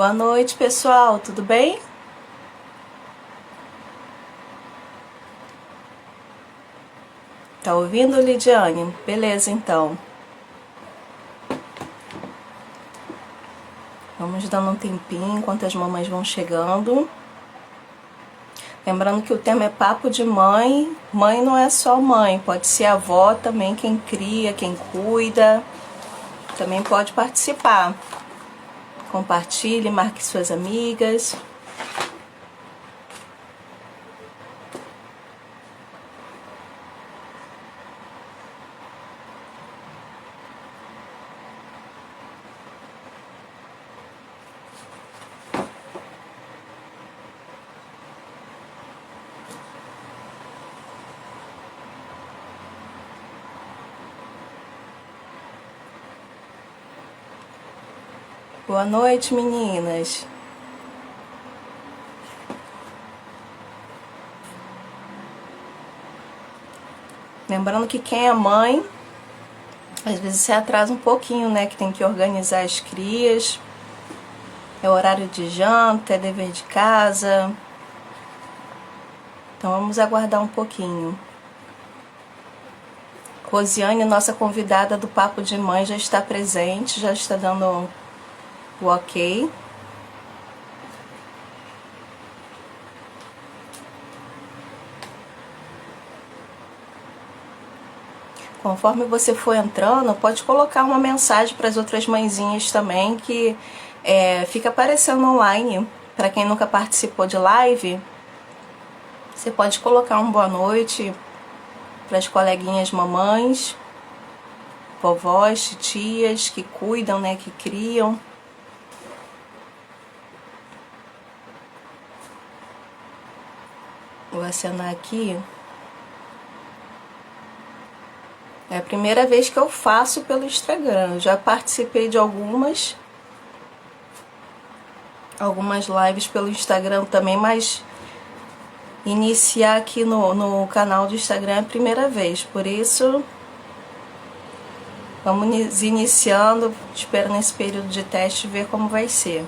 Boa noite, pessoal, tudo bem? Tá ouvindo, Lidiane? Beleza, então. Vamos dando um tempinho enquanto as mamães vão chegando. Lembrando que o tema é papo de mãe. Mãe não é só mãe, pode ser avó também, quem cria, quem cuida. Também pode participar. Compartilhe, marque suas amigas. Boa noite, meninas. Lembrando que quem é mãe, às vezes se atrasa um pouquinho, né? Que tem que organizar as crias. É horário de janta, é dever de casa. Então vamos aguardar um pouquinho. Rosiane, nossa convidada do Papo de Mãe, já está presente, já está dando o ok. Conforme você for entrando, pode colocar uma mensagem para as outras mãezinhas também, que fica aparecendo online. Para quem nunca participou de live, você pode colocar um boa noite para as coleguinhas mamães, vovós, tias que cuidam, né, que criam. Vou acenar aqui. É a primeira vez que eu faço pelo Instagram. Já participei de algumas lives pelo Instagram também, mas iniciar aqui no canal do Instagram é a primeira vez. Por isso, vamos iniciando, esperando esse período de teste ver como vai ser.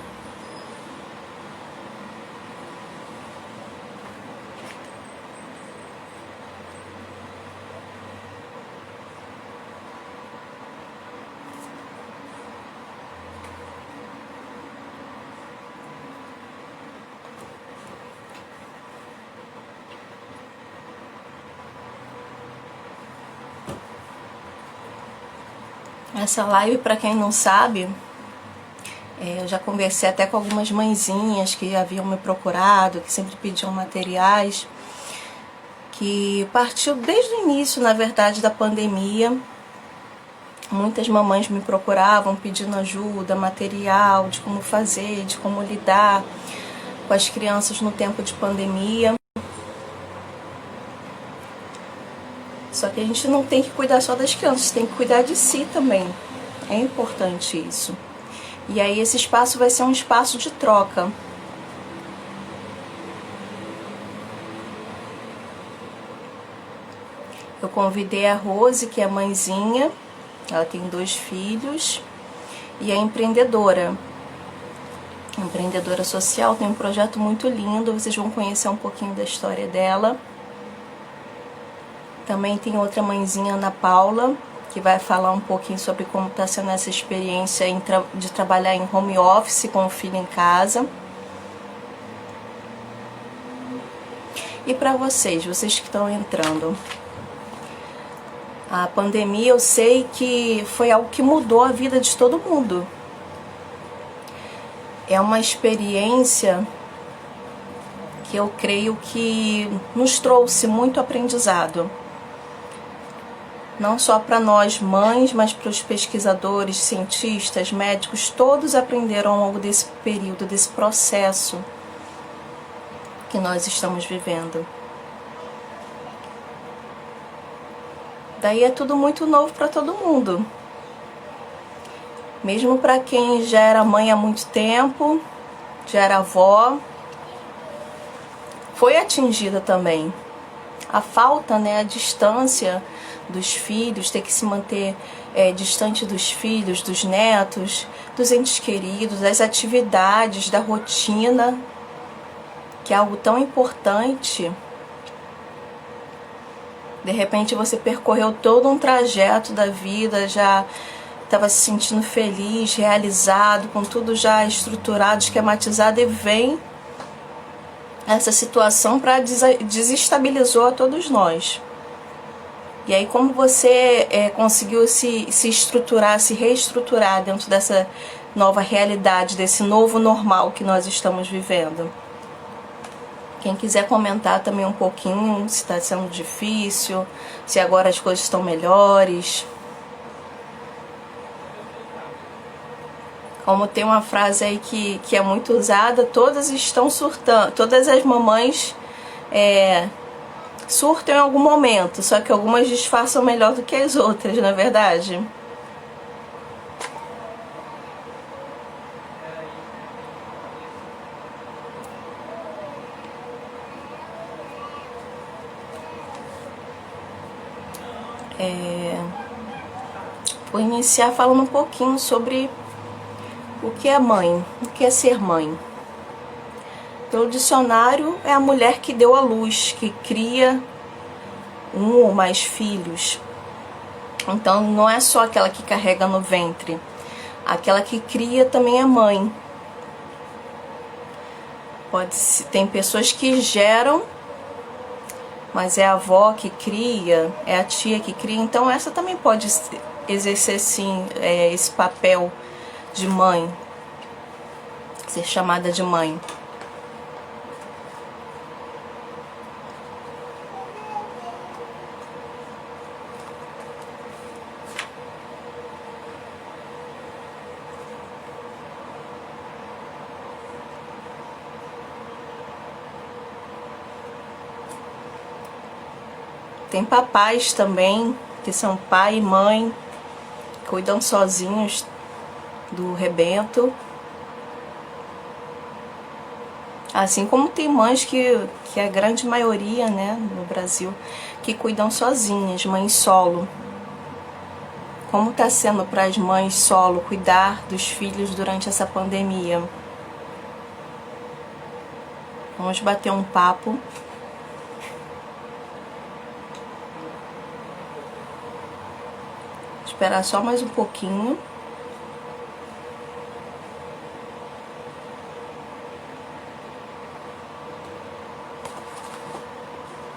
Essa live, para quem não sabe, eu já conversei até com algumas mãezinhas que haviam me procurado, que sempre pediam materiais, que partiu desde o início, na verdade, da pandemia. Muitas mamães me procuravam pedindo ajuda, material, de como fazer, de como lidar com as crianças no tempo de pandemia. Só que a gente não tem que cuidar só das crianças, tem que cuidar de si também. É importante isso. E aí esse espaço vai ser um espaço de troca. Eu convidei a Rose, que é mãezinha, ela tem 2 filhos, e é empreendedora. Empreendedora social, tem um projeto muito lindo, vocês vão conhecer um pouquinho da história dela. Também tem outra mãezinha, Ana Paula, que vai falar um pouquinho sobre como está sendo essa experiência de trabalhar em home office com o filho em casa. E para vocês que estão entrando, a pandemia eu sei que foi algo que mudou a vida de todo mundo. É uma experiência que eu creio que nos trouxe muito aprendizado. Não só para nós mães, mas para os pesquisadores, cientistas, médicos, todos aprenderam ao longo desse período, desse processo que nós estamos vivendo. Daí é tudo muito novo para todo mundo. Mesmo para quem já era mãe há muito tempo, já era avó, foi atingida também. A falta, né, a distância dos filhos, ter que se manter distante dos filhos, dos netos, dos entes queridos, das atividades, da rotina, que é algo tão importante. De repente você percorreu todo um trajeto da vida, já estava se sentindo feliz, realizado, com tudo já estruturado, esquematizado, e vem essa situação para desestabilizar a todos nós. E aí, como você conseguiu se estruturar, se reestruturar dentro dessa nova realidade, desse novo normal que nós estamos vivendo? Quem quiser comentar também um pouquinho, se está sendo difícil, se agora as coisas estão melhores. Como tem uma frase aí que é muito usada, todas estão surtando, todas as mamães surtam em algum momento, só que algumas disfarçam melhor do que as outras, não é verdade? Vou iniciar falando um pouquinho sobre o que é mãe, o que é ser mãe. Pelo dicionário, é a mulher que deu à luz, que cria um ou mais filhos. Então não é só aquela que carrega no ventre, aquela que cria também é mãe. Tem pessoas que geram, mas é a avó que cria, é a tia que cria, então essa também pode exercer sim esse papel de mãe, ser chamada de mãe. Tem papais também, que são pai e mãe, cuidam sozinhos do rebento. Assim como tem mães que é a grande maioria, né, no Brasil, que cuidam sozinhas, mães solo. Como está sendo para as mães solo cuidar dos filhos durante essa pandemia? Vamos bater um papo. Esperar só mais um pouquinho.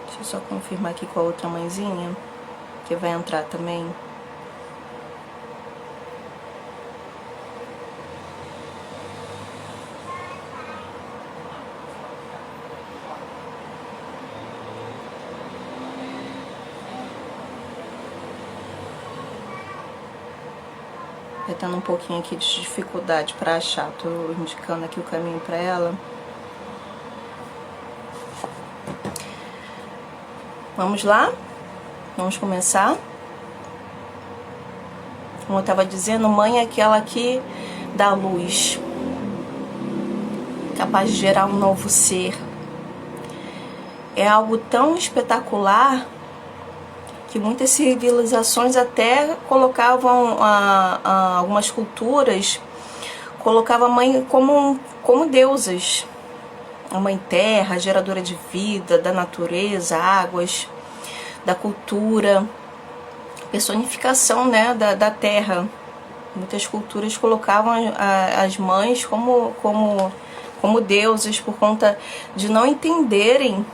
Deixa eu só confirmar aqui com a outra mãezinha, que vai entrar também. Já tendo um pouquinho aqui de dificuldade para achar, tô indicando aqui o caminho para ela. Vamos lá? Vamos começar? Como eu estava dizendo, mãe é aquela que dá luz, capaz de gerar um novo ser. É algo tão espetacular que muitas civilizações até colocavam, algumas culturas colocavam a mãe como deusas. A mãe terra, geradora de vida, da natureza, águas, da cultura, personificação, né, da terra. Muitas culturas colocavam as mães como deuses por conta de não entenderem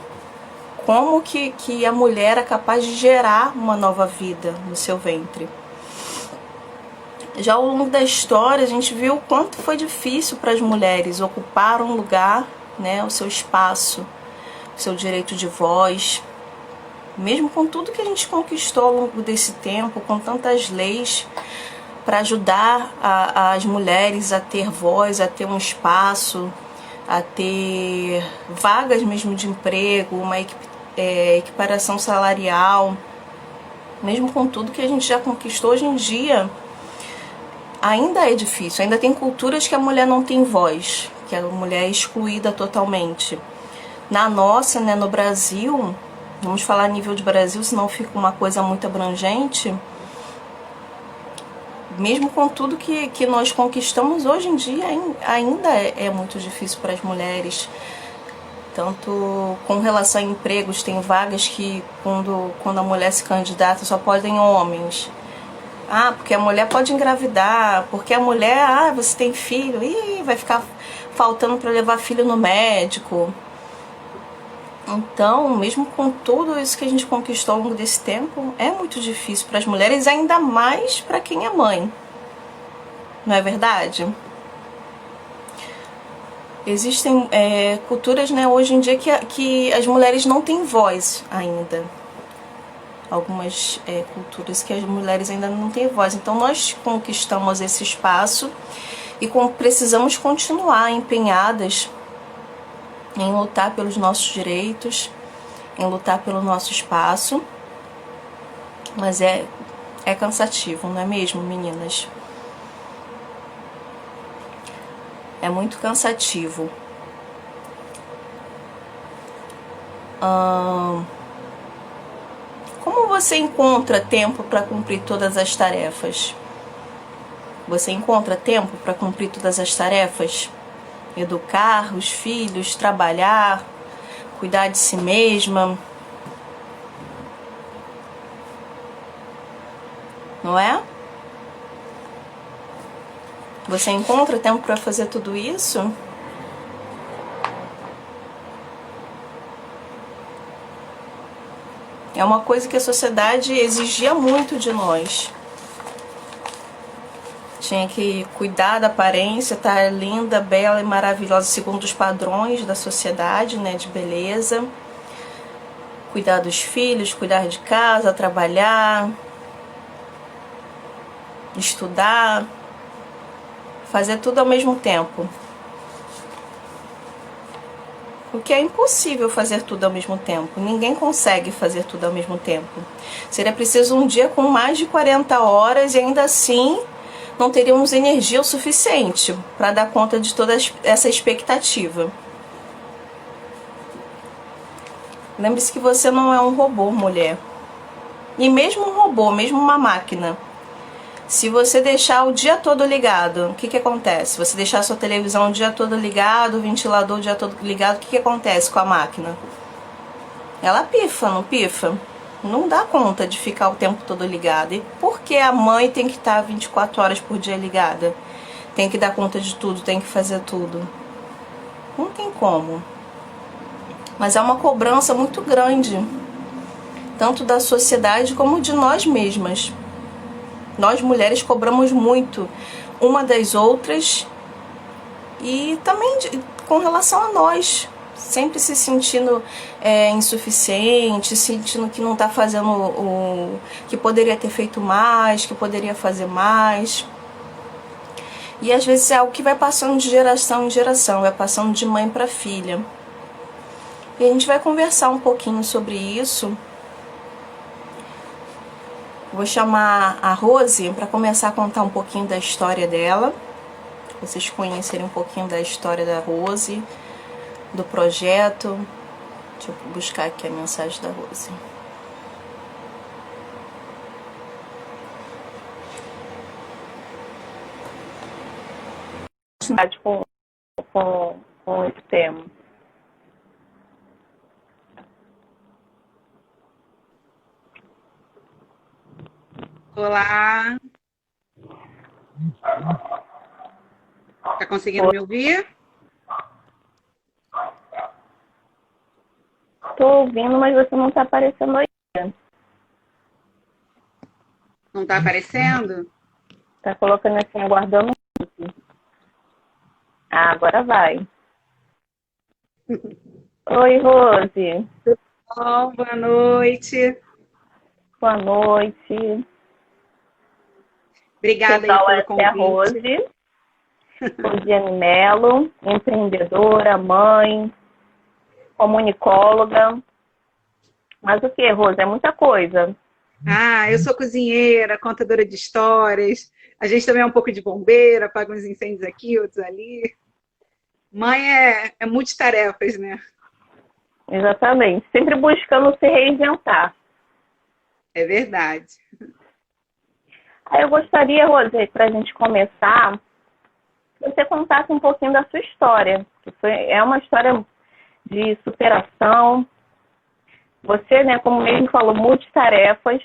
como que a mulher é capaz de gerar uma nova vida no seu ventre. Já ao longo da história a gente viu o quanto foi difícil para as mulheres ocupar um lugar, né, o seu espaço, o seu direito de voz. Mesmo com tudo que a gente conquistou ao longo desse tempo, com tantas leis para ajudar as mulheres a ter voz, a ter um espaço, a ter vagas mesmo de emprego, uma equiparação salarial. Mesmo com tudo que a gente já conquistou, hoje em dia ainda é difícil, ainda tem culturas que a mulher não tem voz, que a mulher é excluída totalmente. Na nossa, né, no Brasil, vamos falar a nível de Brasil, senão fica uma coisa muito abrangente, mesmo com tudo que nós conquistamos, hoje em dia ainda é muito difícil para as mulheres. Tanto com relação a empregos, tem vagas que quando a mulher se candidata só podem homens. Ah, porque a mulher pode engravidar, porque a mulher, você tem filho, e vai ficar faltando para levar filho no médico. Então, mesmo com tudo isso que a gente conquistou ao longo desse tempo, é muito difícil para as mulheres, ainda mais para quem é mãe. Não é verdade? Existem culturas, né, hoje em dia que as mulheres não têm voz ainda. Algumas culturas que as mulheres ainda não têm voz. Então nós conquistamos esse espaço e precisamos continuar empenhadas em lutar pelos nossos direitos, em lutar pelo nosso espaço. Mas é cansativo, não é mesmo, meninas? É muito cansativo. Como você encontra tempo para cumprir todas as tarefas? Você encontra tempo para cumprir todas as tarefas? Educar os filhos, trabalhar, cuidar de si mesma. Não é? Você encontra tempo para fazer tudo isso? É uma coisa que a sociedade exigia muito de nós. Tinha que cuidar da aparência, estar linda, bela e maravilhosa segundo os padrões da sociedade, né, de beleza. Cuidar dos filhos, cuidar de casa, trabalhar, estudar, fazer tudo ao mesmo tempo. O que é impossível fazer tudo ao mesmo tempo. Ninguém consegue fazer tudo ao mesmo tempo. Seria preciso um dia com mais de 40 horas e ainda assim não teríamos energia o suficiente para dar conta de toda essa expectativa. Lembre-se que você não é um robô, mulher. E mesmo um robô, mesmo uma máquina, se você deixar o dia todo ligado, o que acontece? Você deixar a sua televisão o dia todo ligado, o ventilador o dia todo ligado, o que acontece com a máquina? Ela pifa, não pifa? Não dá conta de ficar o tempo todo ligada. E por que a mãe tem que estar 24 horas por dia ligada? Tem que dar conta de tudo, tem que fazer tudo. Não tem como. Mas é uma cobrança muito grande, tanto da sociedade como de nós mesmas. Nós mulheres cobramos muito uma das outras e também com relação a nós, sempre se sentindo insuficiente, sentindo que não está fazendo que poderia ter feito mais, que poderia fazer mais. E às vezes é algo que vai passando de geração em geração, vai passando de mãe para filha. E a gente vai conversar um pouquinho sobre isso. Vou chamar a Rose para começar a contar um pouquinho da história dela. Vocês conhecerem um pouquinho da história da Rose, do projeto. Deixa eu buscar aqui a mensagem da Rose. Com esse tema. Olá. Tá conseguindo me ouvir? Tô ouvindo, mas você não tá aparecendo aí. Não tá aparecendo? Tá colocando assim, aguardando. Ah, agora vai. Oi, Rose. Bom, boa noite. Boa noite. Obrigada aí pelo convite. É a Rose. Rosiane Mello, empreendedora, mãe, comunicóloga. Mas o que, Rose? É muita coisa. Ah, eu sou cozinheira, contadora de histórias. A gente também é um pouco de bombeira, apaga uns incêndios aqui, outros ali. Mãe é multitarefas, né? Exatamente. Sempre buscando se reinventar. É verdade. Aí eu gostaria, Rose, para a gente começar, que você contasse um pouquinho da sua história, que é uma história de superação. Você, né, como mesmo falou, multitarefas,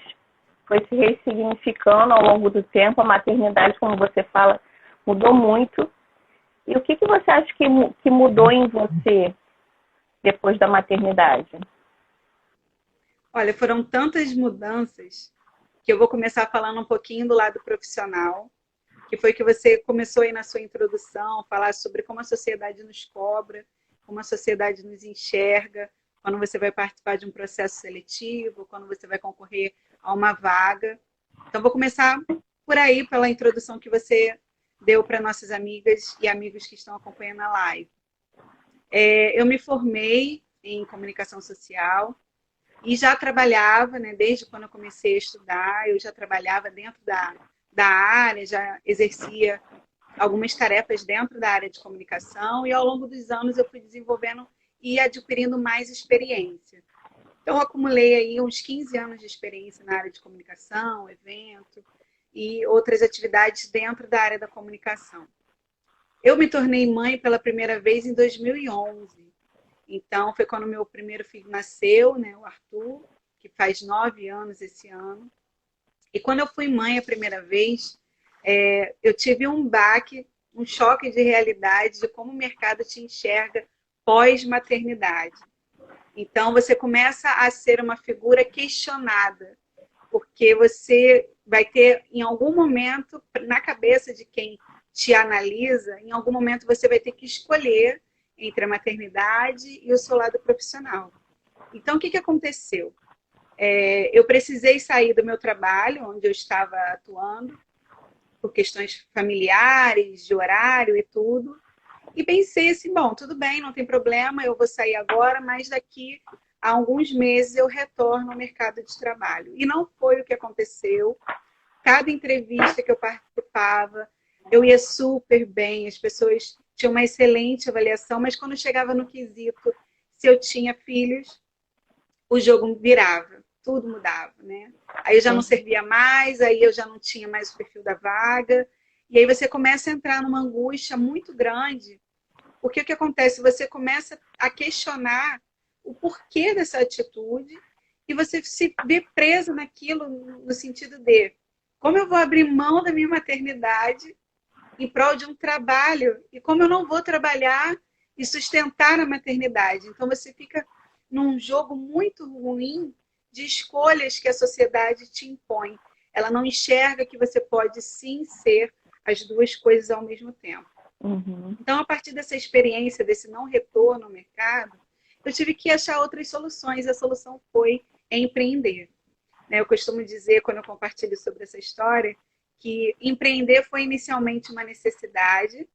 foi se ressignificando ao longo do tempo. A maternidade, como você fala, mudou muito. E o que você acha que mudou em você depois da maternidade? Olha, foram tantas mudanças que eu vou começar falando um pouquinho do lado profissional, que foi que você começou aí na sua introdução, falar sobre como a sociedade nos cobra, como a sociedade nos enxerga, quando você vai participar de um processo seletivo, quando você vai concorrer a uma vaga. Então, vou começar por aí, pela introdução que você deu para nossas amigas e amigos que estão acompanhando a live. Eu me formei em comunicação social e já trabalhava, né, desde quando eu comecei a estudar, eu já trabalhava dentro da área, já exercia algumas tarefas dentro da área de comunicação e ao longo dos anos eu fui desenvolvendo e adquirindo mais experiência. Então, eu acumulei aí uns 15 anos de experiência na área de comunicação, evento e outras atividades dentro da área da comunicação. Eu me tornei mãe pela primeira vez em 2011. Então, foi quando meu primeiro filho nasceu, né, o Arthur, que faz 9 anos esse ano. E quando eu fui mãe a primeira vez, eu tive um baque, um choque de realidade de como o mercado te enxerga pós-maternidade. Então, você começa a ser uma figura questionada, porque você vai ter, em algum momento, na cabeça de quem te analisa, em algum momento você vai ter que escolher entre a maternidade e o seu lado profissional. Então, o que aconteceu? Eu precisei sair do meu trabalho, onde eu estava atuando, por questões familiares, de horário e tudo, e pensei assim, bom, tudo bem, não tem problema, eu vou sair agora, mas daqui a alguns meses eu retorno ao mercado de trabalho. E não foi o que aconteceu. Cada entrevista que eu participava, eu ia super bem, as pessoas tinham uma excelente avaliação, mas quando chegava no quesito se eu tinha filhos, o jogo virava, tudo mudava, né? Aí eu já não servia mais, aí eu já não tinha mais o perfil da vaga, e aí você começa a entrar numa angústia muito grande, porque o que acontece? Você começa a questionar o porquê dessa atitude e você se vê presa naquilo no sentido de como eu vou abrir mão da minha maternidade em prol de um trabalho e como eu não vou trabalhar e sustentar a maternidade. Então você fica num jogo muito ruim de escolhas que a sociedade te impõe. Ela não enxerga que você pode sim ser as duas coisas ao mesmo tempo. Uhum. Então, a partir dessa experiência, desse não retorno ao mercado, eu tive que achar outras soluções. A solução foi empreender. Eu costumo dizer, quando eu compartilho sobre essa história, que empreender foi inicialmente uma necessidade.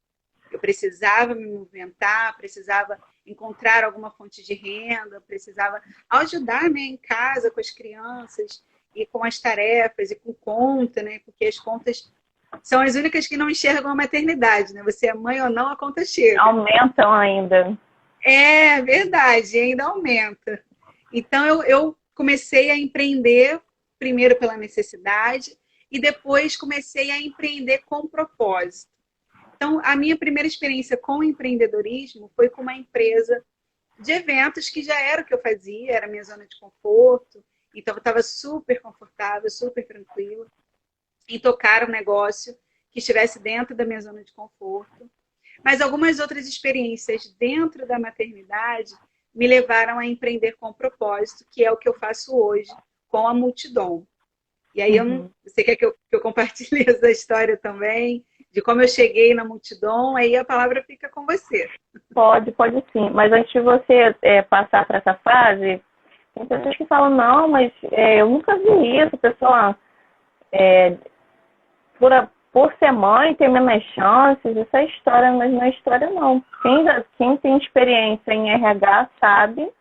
Eu precisava me movimentar, precisava encontrar alguma fonte de renda, precisava ajudar, né, em casa com as crianças e com as tarefas e com conta, né, porque as contas são as únicas que não enxergam a maternidade, né? Você é mãe ou não, a conta chega. Aumentam ainda. É verdade, ainda aumenta. Então, eu comecei a empreender, primeiro pela necessidade, e depois comecei a empreender com propósito. Então, a minha primeira experiência com empreendedorismo foi com uma empresa de eventos, que já era o que eu fazia, era a minha zona de conforto, então eu estava super confortável, super tranquila em tocar um negócio que estivesse dentro da minha zona de conforto. Mas algumas outras experiências dentro da maternidade me levaram a empreender com propósito, que é o que eu faço hoje com a Multidom. E aí, você quer que eu compartilhe essa história também? De como eu cheguei na Multidom, aí a palavra fica com você. Pode sim. Mas antes de você passar para essa fase, tem pessoas que falam, não, mas eu nunca vi isso, pessoal. Por ser mãe, tem menos chances, isso é história, mas não é história não. Quem tem experiência em RH sabe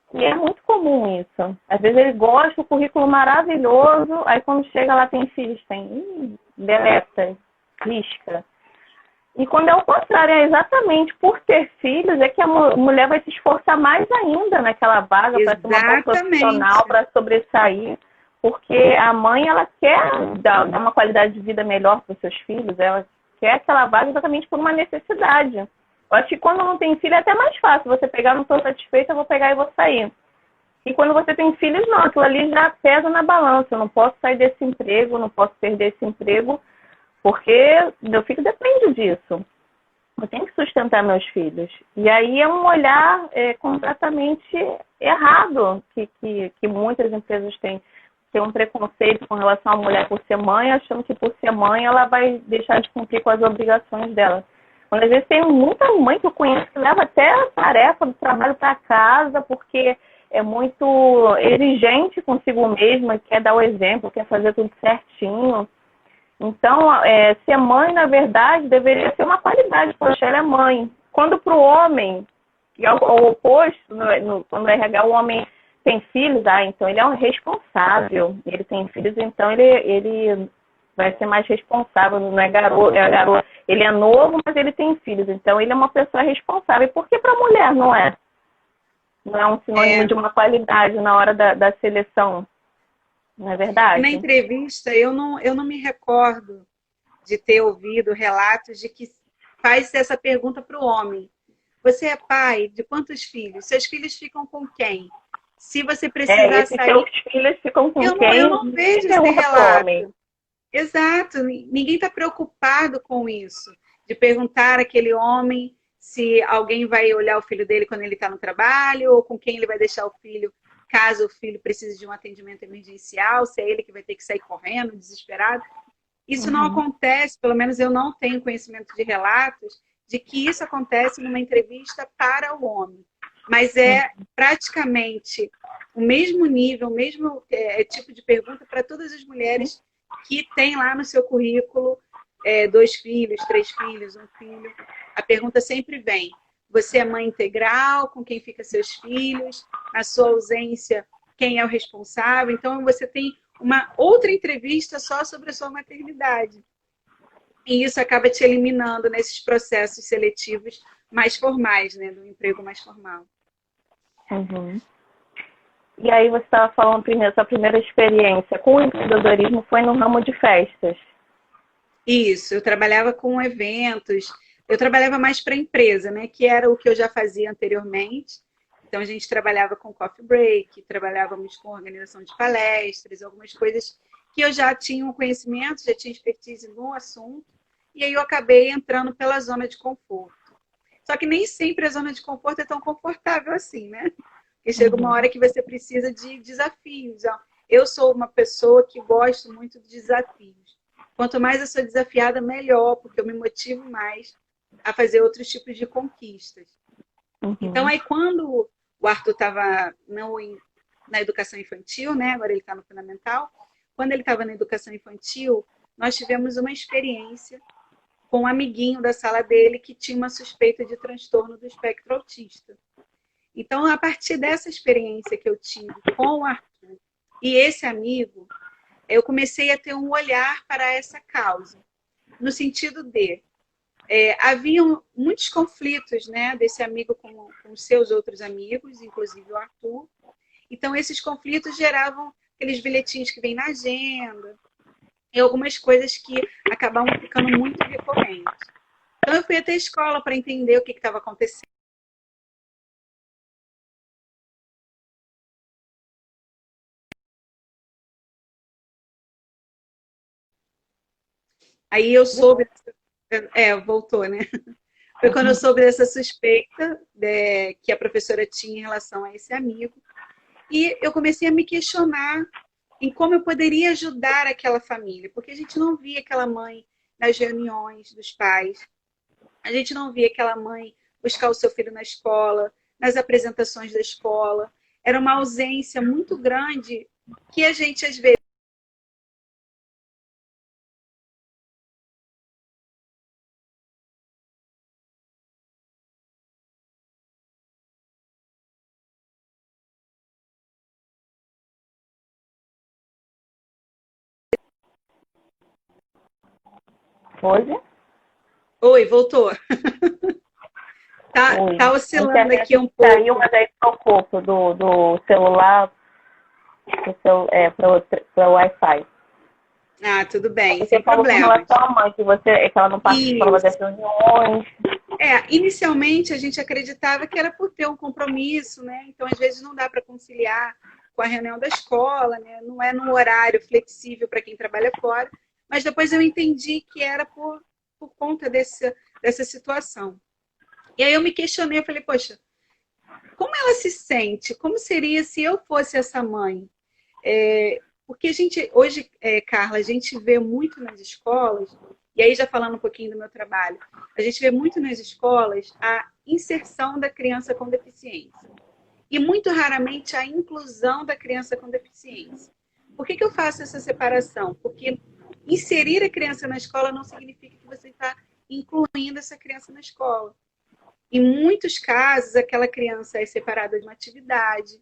que é muito comum isso. Às vezes ele gosta, o currículo maravilhoso, aí quando chega lá tem filhos, deleta, risca. E quando é o contrário, é exatamente por ter filhos, é que a mulher vai se esforçar mais ainda naquela vaga para ser uma boa profissional, para sobressair. porque a mãe, ela quer dar uma qualidade de vida melhor para os seus filhos, ela quer que ela vá exatamente por uma necessidade. Eu acho que quando não tem filho é até mais fácil, você pegar, não estou satisfeita, eu vou pegar e vou sair. E quando você tem filhos, não, aquilo ali já pesa na balança, eu não posso sair desse emprego, não posso perder esse emprego, porque meu filho depende disso. Eu tenho que sustentar meus filhos. E aí é um olhar completamente errado que muitas empresas têm. Tem um preconceito com relação à mulher por ser mãe, achando que por ser mãe ela vai deixar de cumprir com as obrigações dela. Quando às vezes tem muita mãe que eu conheço que leva até a tarefa do trabalho para casa, porque é muito exigente consigo mesma, quer dar o exemplo, quer fazer tudo certinho. Então, ser mãe, na verdade, deveria ser uma qualidade. Poxa, ela é mãe. Quando para o homem, que é o oposto, quando é RH, o homem tem filhos, então ele é um responsável. Ele tem filhos, então ele vai ser mais responsável, não é garoto, ele é novo, mas ele tem filhos. Então, ele é uma pessoa responsável. Por que para a mulher não é? Não é um sinônimo de uma qualidade na hora da seleção, não é verdade? Na entrevista, eu não me recordo de ter ouvido relatos de que faz essa pergunta para o homem. Você é pai de quantos filhos? Seus filhos ficam com quem? Se você precisar sair... Seus filhos ficam com quem? Eu não vejo esse relato. Exato. Ninguém está preocupado com isso. De perguntar àquele homem se alguém vai olhar o filho dele quando ele está no trabalho, ou com quem ele vai deixar o filho, caso o filho precise de um atendimento emergencial, se é ele que vai ter que sair correndo, desesperado. Isso não acontece, pelo menos eu não tenho conhecimento de relatos, de que isso acontece numa entrevista para o homem. Mas é praticamente o mesmo nível, o mesmo tipo de pergunta para todas as mulheres que têm lá no seu currículo 2 filhos, 3 filhos, 1 filho. A pergunta sempre vem: você é mãe integral? Com quem ficam seus filhos? Na sua ausência, quem é o responsável? Então, você tem uma outra entrevista só sobre a sua maternidade. E isso acaba te eliminando nesses processos seletivos mais formais, né? Do emprego mais formal. E aí você estava falando primeiro, sua primeira experiência com o empreendedorismo foi no ramo de festas. Isso, eu trabalhava com eventos, eu trabalhava mais para a empresa, né? Que era o que eu já fazia anteriormente. Então, a gente trabalhava com coffee break, trabalhávamos com organização de palestras, algumas coisas que eu já tinha um conhecimento, já tinha expertise no assunto, e aí eu acabei entrando pela zona de conforto. Só que nem sempre a zona de conforto é tão confortável assim, né? Porque chega uma hora que você precisa de desafios. Eu sou uma pessoa que gosto muito de desafios. Quanto mais eu sou desafiada, melhor, porque eu me motivo mais a fazer outros tipos de conquistas. Então, aí quando o Arthur estava na educação infantil, né? Agora ele está no fundamental. Quando ele estava na educação infantil, nós tivemos uma experiência com um amiguinho da sala dele que tinha uma suspeita de transtorno do espectro autista. Então, a partir dessa experiência que eu tive com o Arthur e esse amigo, eu comecei a ter um olhar para essa causa, no sentido de haviam muitos conflitos, né, desse amigo com os seus outros amigos, inclusive o Arthur. Então, esses conflitos geravam aqueles bilhetinhos que vêm na agenda e algumas coisas que acabavam ficando muito recorrentes. Então, eu fui até a escola para entender o que estava acontecendo. Aí eu soube... voltou, né? Foi quando eu soube dessa suspeita que a professora tinha em relação a esse amigo. E eu comecei a me questionar em como eu poderia ajudar aquela família. Porque a gente não via aquela mãe nas reuniões dos pais. A gente não via aquela mãe buscar o seu filho na escola, nas apresentações da escola. Era uma ausência muito grande que a gente, às vezes, Hoje? Oi, voltou. Tá oscilando aqui um pouco. Saiu, mas aí trocou do celular. para o Wi-Fi. Ah, tudo bem, Você sem falou com problema. relação à mãe, que ela não participava das reuniões. Inicialmente a gente acreditava que era por ter um compromisso, né? Então, às vezes, não dá para conciliar com a reunião da escola, né? Não é num horário flexível para quem trabalha fora, mas depois eu entendi que era por conta dessa situação. E aí eu me questionei, eu falei, poxa, como ela se sente? Como seria se eu fosse essa mãe? Porque a gente, hoje, Carla, a gente vê muito nas escolas, e aí já falando um pouquinho do meu trabalho, a gente vê muito nas escolas a inserção da criança com deficiência. E muito raramente a inclusão da criança com deficiência. Por que eu faço essa separação? Porque inserir a criança na escola não significa que você está incluindo essa criança na escola. Em muitos casos, aquela criança é separada de uma atividade.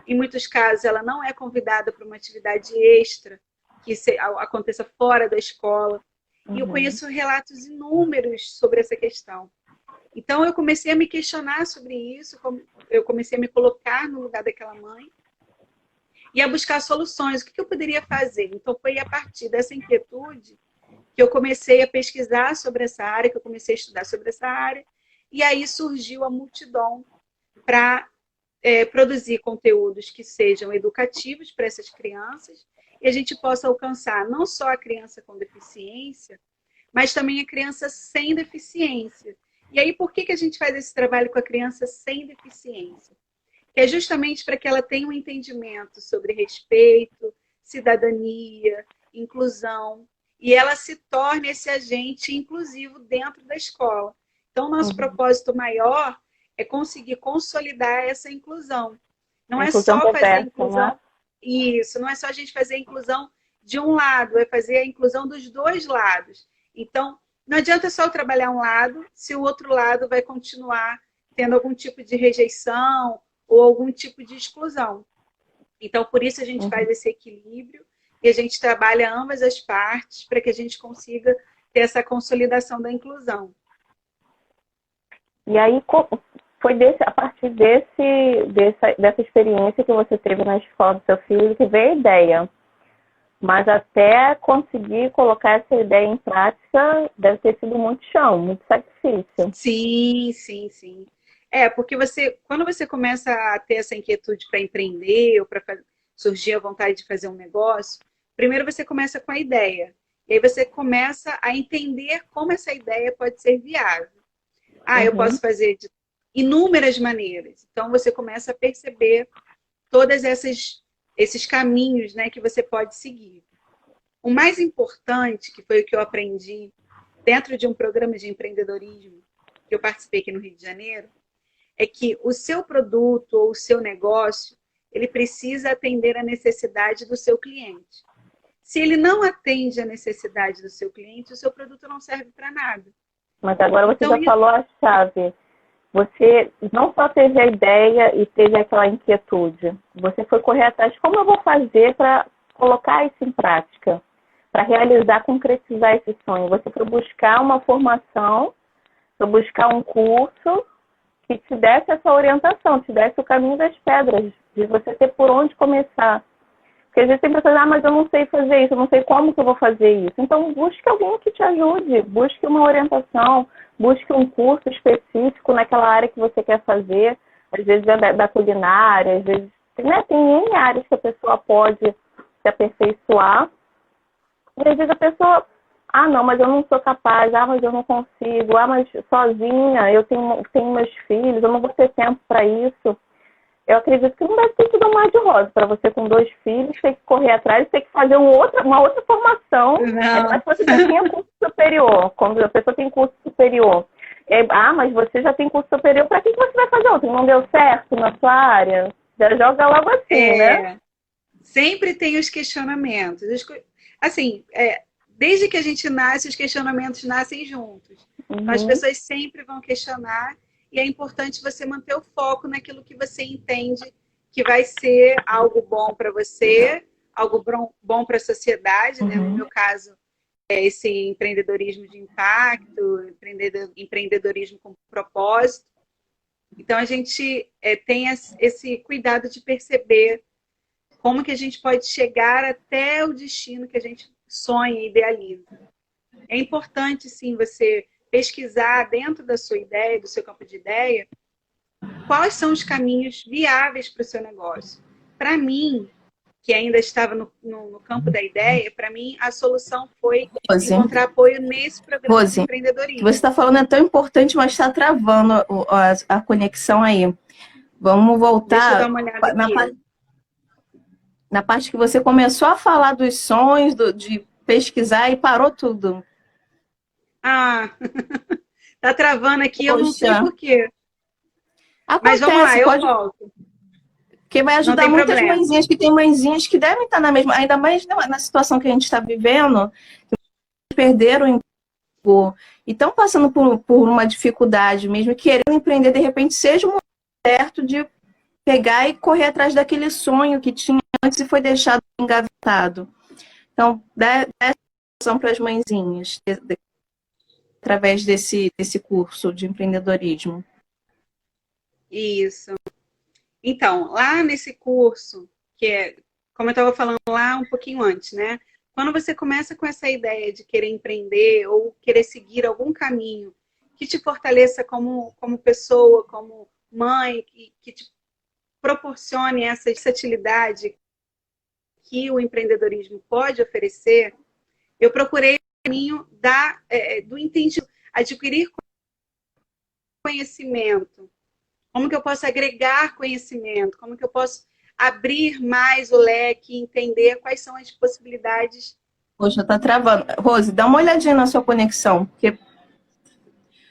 Em muitos casos, ela não é convidada para uma atividade extra que aconteça fora da escola. E eu conheço relatos inúmeros sobre essa questão. Então, eu comecei a me questionar sobre isso, eu comecei a me colocar no lugar daquela mãe e a buscar soluções. O que eu poderia fazer? Então, foi a partir dessa inquietude que eu comecei a pesquisar sobre essa área, que eu comecei a estudar sobre essa área, e aí surgiu a Multidom para produzir conteúdos que sejam educativos para essas crianças e a gente possa alcançar não só a criança com deficiência, mas também a criança sem deficiência. E aí, por que a gente faz esse trabalho com a criança sem deficiência? Que é justamente para que ela tenha um entendimento sobre respeito, cidadania, inclusão, e ela se torne esse agente inclusivo dentro da escola. Então, nosso propósito maior é conseguir consolidar essa inclusão. Não é só fazer a inclusão. Né? Isso, não é só a gente fazer a inclusão de um lado, é fazer a inclusão dos dois lados. Então, não adianta só eu trabalhar um lado, se o outro lado vai continuar tendo algum tipo de rejeição ou algum tipo de exclusão. Então, por isso a gente faz esse equilíbrio e a gente trabalha ambas as partes para que a gente consiga ter essa consolidação da inclusão. E aí, foi a partir dessa experiência que você teve na escola do seu filho que veio a ideia. Mas até conseguir colocar essa ideia em prática deve ter sido muito chão, muito sacrifício. Sim, sim, sim. Porque quando você começa a ter essa inquietude para empreender ou para surgir a vontade de fazer um negócio, primeiro você começa com a ideia. E aí você começa a entender como essa ideia pode ser viável. Eu posso fazer de inúmeras maneiras. Então, você começa a perceber todos esses caminhos, né, que você pode seguir. O mais importante, que foi o que eu aprendi dentro de um programa de empreendedorismo que eu participei aqui no Rio de Janeiro, é que o seu produto ou o seu negócio, ele precisa atender a necessidade do seu cliente. Se ele não atende a necessidade do seu cliente, o seu produto não serve para nada. Mas agora você já falou a chave. Você não só teve a ideia e teve aquela inquietude. Você foi correr atrás. Como eu vou fazer para colocar isso em prática? Para realizar, concretizar esse sonho? Você foi buscar uma formação, foi buscar um curso que te desse essa orientação, te desse o caminho das pedras, de você ter por onde começar. Porque às vezes tem pessoas, mas eu não sei fazer isso, eu não sei como que eu vou fazer isso. Então, busque alguém que te ajude, busque uma orientação, busque um curso específico naquela área que você quer fazer. Às vezes é da culinária, às vezes tem N áreas que a pessoa pode se aperfeiçoar. E às vezes a pessoa, não, mas eu não sou capaz, mas eu não consigo, mas sozinha, eu tenho meus filhos, eu não vou ter tempo para isso. Eu acredito que não deve ter sido um mar de rosa para você com 2 filhos, ter que correr atrás, ter que fazer uma outra formação. Mas você já tinha curso superior. Quando a pessoa tem curso superior, mas você já tem curso superior, para que você vai fazer outro? Não deu certo na sua área? Já joga logo assim, né? Sempre tem os questionamentos. Assim, desde que a gente nasce, os questionamentos nascem juntos. Então, as pessoas sempre vão questionar. E é importante você manter o foco naquilo que você entende que vai ser algo bom para você, algo bom para a sociedade, né? No meu caso, é esse empreendedorismo de impacto, empreendedorismo com propósito. Então, a gente tem esse cuidado de perceber como que a gente pode chegar até o destino que a gente sonha e idealiza. É importante, sim, você pesquisar dentro da sua ideia, do seu campo de ideia, quais são os caminhos viáveis para o seu negócio. Para mim, que ainda estava no campo da ideia, para mim a solução foi Rose, encontrar apoio nesse programa de Rose, o que empreendedorismo. você está falando é tão importante, mas está travando a conexão aí. Vamos Deixa eu dar voltar uma olhada na, aqui. na parte que você começou a falar dos sonhos, de pesquisar e parou tudo. Ah, tá travando aqui, eu não sei Poxa, por quê. Mas vamos lá, acontece, eu pode, volto. porque vai Não ajudar tem muitas problema. mãezinhas que têm mãezinhas que devem estar na mesma, ainda mais na situação que a gente está vivendo, que perderam o emprego e estão passando por uma dificuldade mesmo, querendo empreender, de repente seja o momento certo de pegar e correr atrás daquele sonho que tinha antes e foi deixado engavetado. Então, dá essa opção para as mãezinhas, através desse curso de empreendedorismo. Isso. Então, lá nesse curso, que é, como eu estava falando lá um pouquinho antes, né? Quando você começa com essa ideia de querer empreender ou querer seguir algum caminho que te fortaleça como pessoa, como mãe, que te proporcione essa versatilidade que o empreendedorismo pode oferecer, eu procurei o caminho do entendimento, adquirir conhecimento. Como que eu posso agregar conhecimento? Como que eu posso abrir mais o leque e entender quais são as possibilidades? Poxa, tá travando. Rose, dá uma olhadinha na sua conexão, porque tá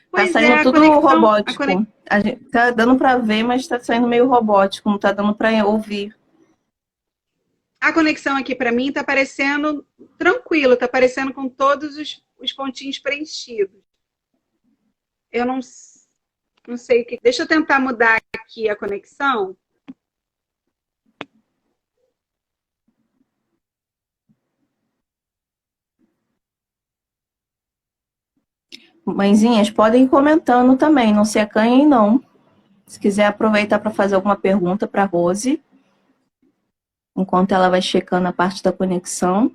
Pois é, saindo a tudo conexão, robótico. A gente tá dando para ver, mas tá saindo meio robótico, não tá dando para ouvir. a conexão aqui para mim está parecendo tranquilo, está parecendo com todos os pontinhos preenchidos. Eu não sei o que. Deixa eu tentar mudar aqui a conexão. Mãezinhas, podem ir comentando também, não se acanhem não. Se quiser aproveitar para fazer alguma pergunta para Rose, enquanto ela vai checando a parte da conexão.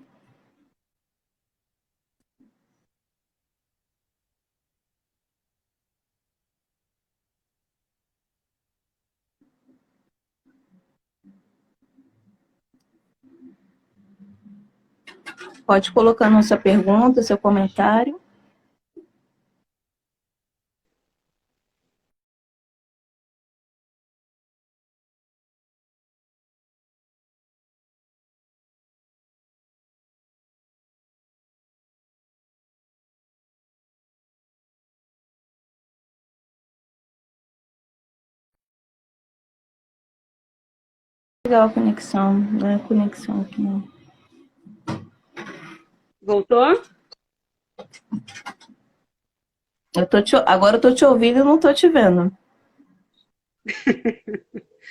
Pode colocar na sua pergunta, seu comentário. Legal a conexão, não é conexão aqui não. Voltou? Agora eu tô te ouvindo e não tô te vendo.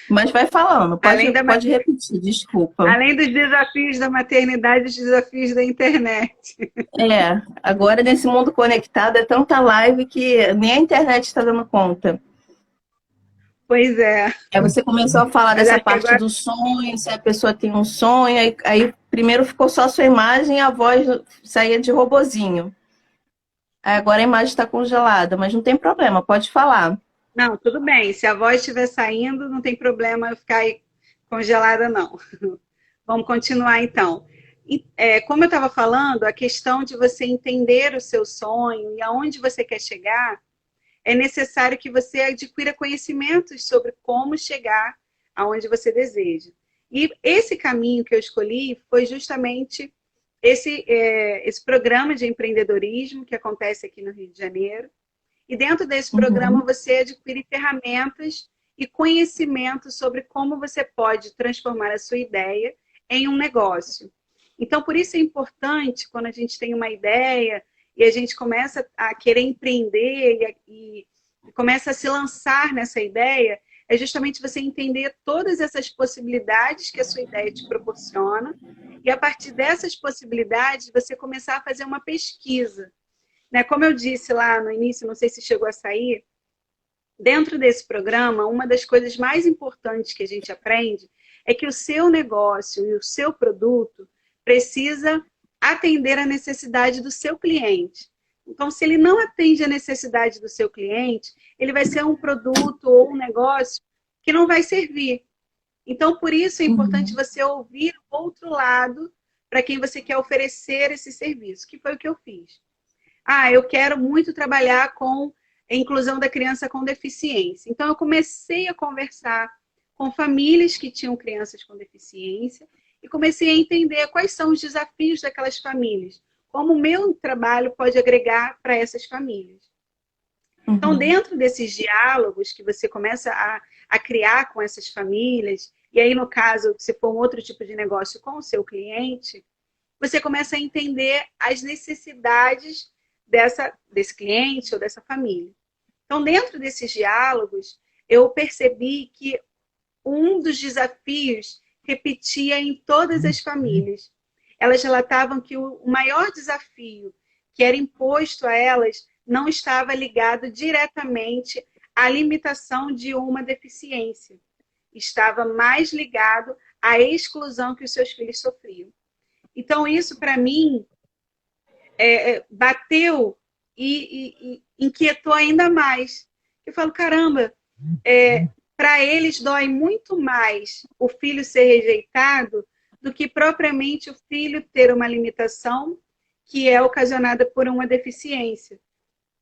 Mas vai falando, Além, da, pode repetir, desculpa. além dos desafios da maternidade, os desafios da internet. Agora nesse mundo conectado é tanta live que nem a internet está dando conta. Pois é. Aí você começou a falar Mas dessa acho que parte agora... do sonho, se a pessoa tem um sonho, aí primeiro ficou só a sua imagem e a voz saía de robozinho. Aí agora a imagem está congelada, mas não tem problema, pode falar. Não, tudo bem. Se a voz estiver saindo, não tem problema eu ficar aí congelada, não. Vamos continuar, então. Como eu estava falando, a questão de você entender o seu sonho e aonde você quer chegar, é necessário que você adquira conhecimentos sobre como chegar aonde você deseja. E esse caminho que eu escolhi foi justamente esse programa de empreendedorismo que acontece aqui no Rio de Janeiro. E dentro desse programa você adquire ferramentas e conhecimento sobre como você pode transformar a sua ideia em um negócio. Então, por isso é importante, quando a gente tem uma ideia e a gente começa a querer empreender e começa a se lançar nessa ideia, é justamente você entender todas essas possibilidades que a sua ideia te proporciona e, a partir dessas possibilidades, você começar a fazer uma pesquisa. Como eu disse lá no início, não sei se chegou a sair, dentro desse programa, uma das coisas mais importantes que a gente aprende é que o seu negócio e o seu produto precisa atender a necessidade do seu cliente. Então, se ele não atende a necessidade do seu cliente, ele vai ser um produto ou um negócio que não vai servir. Então, por isso é importante você ouvir o outro lado para quem você quer oferecer esse serviço, que foi o que eu fiz. Eu quero muito trabalhar com a inclusão da criança com deficiência. Então, eu comecei a conversar com famílias que tinham crianças com deficiência e comecei a entender quais são os desafios daquelas famílias, como o meu trabalho pode agregar para essas famílias. Então, dentro desses diálogos que você começa a criar com essas famílias, e aí, no caso, se for um outro tipo de negócio com o seu cliente, você começa a entender as necessidades desse cliente ou dessa família. Então, dentro desses diálogos, eu percebi que um dos desafios repetia em todas as famílias. Elas relatavam que o maior desafio que era imposto a elas não estava ligado diretamente à limitação de uma deficiência. Estava mais ligado à exclusão que os seus filhos sofriam. Então, isso, para mim, bateu e inquietou ainda mais. Eu falo, caramba, para eles dói muito mais o filho ser rejeitado do que propriamente o filho ter uma limitação que é ocasionada por uma deficiência.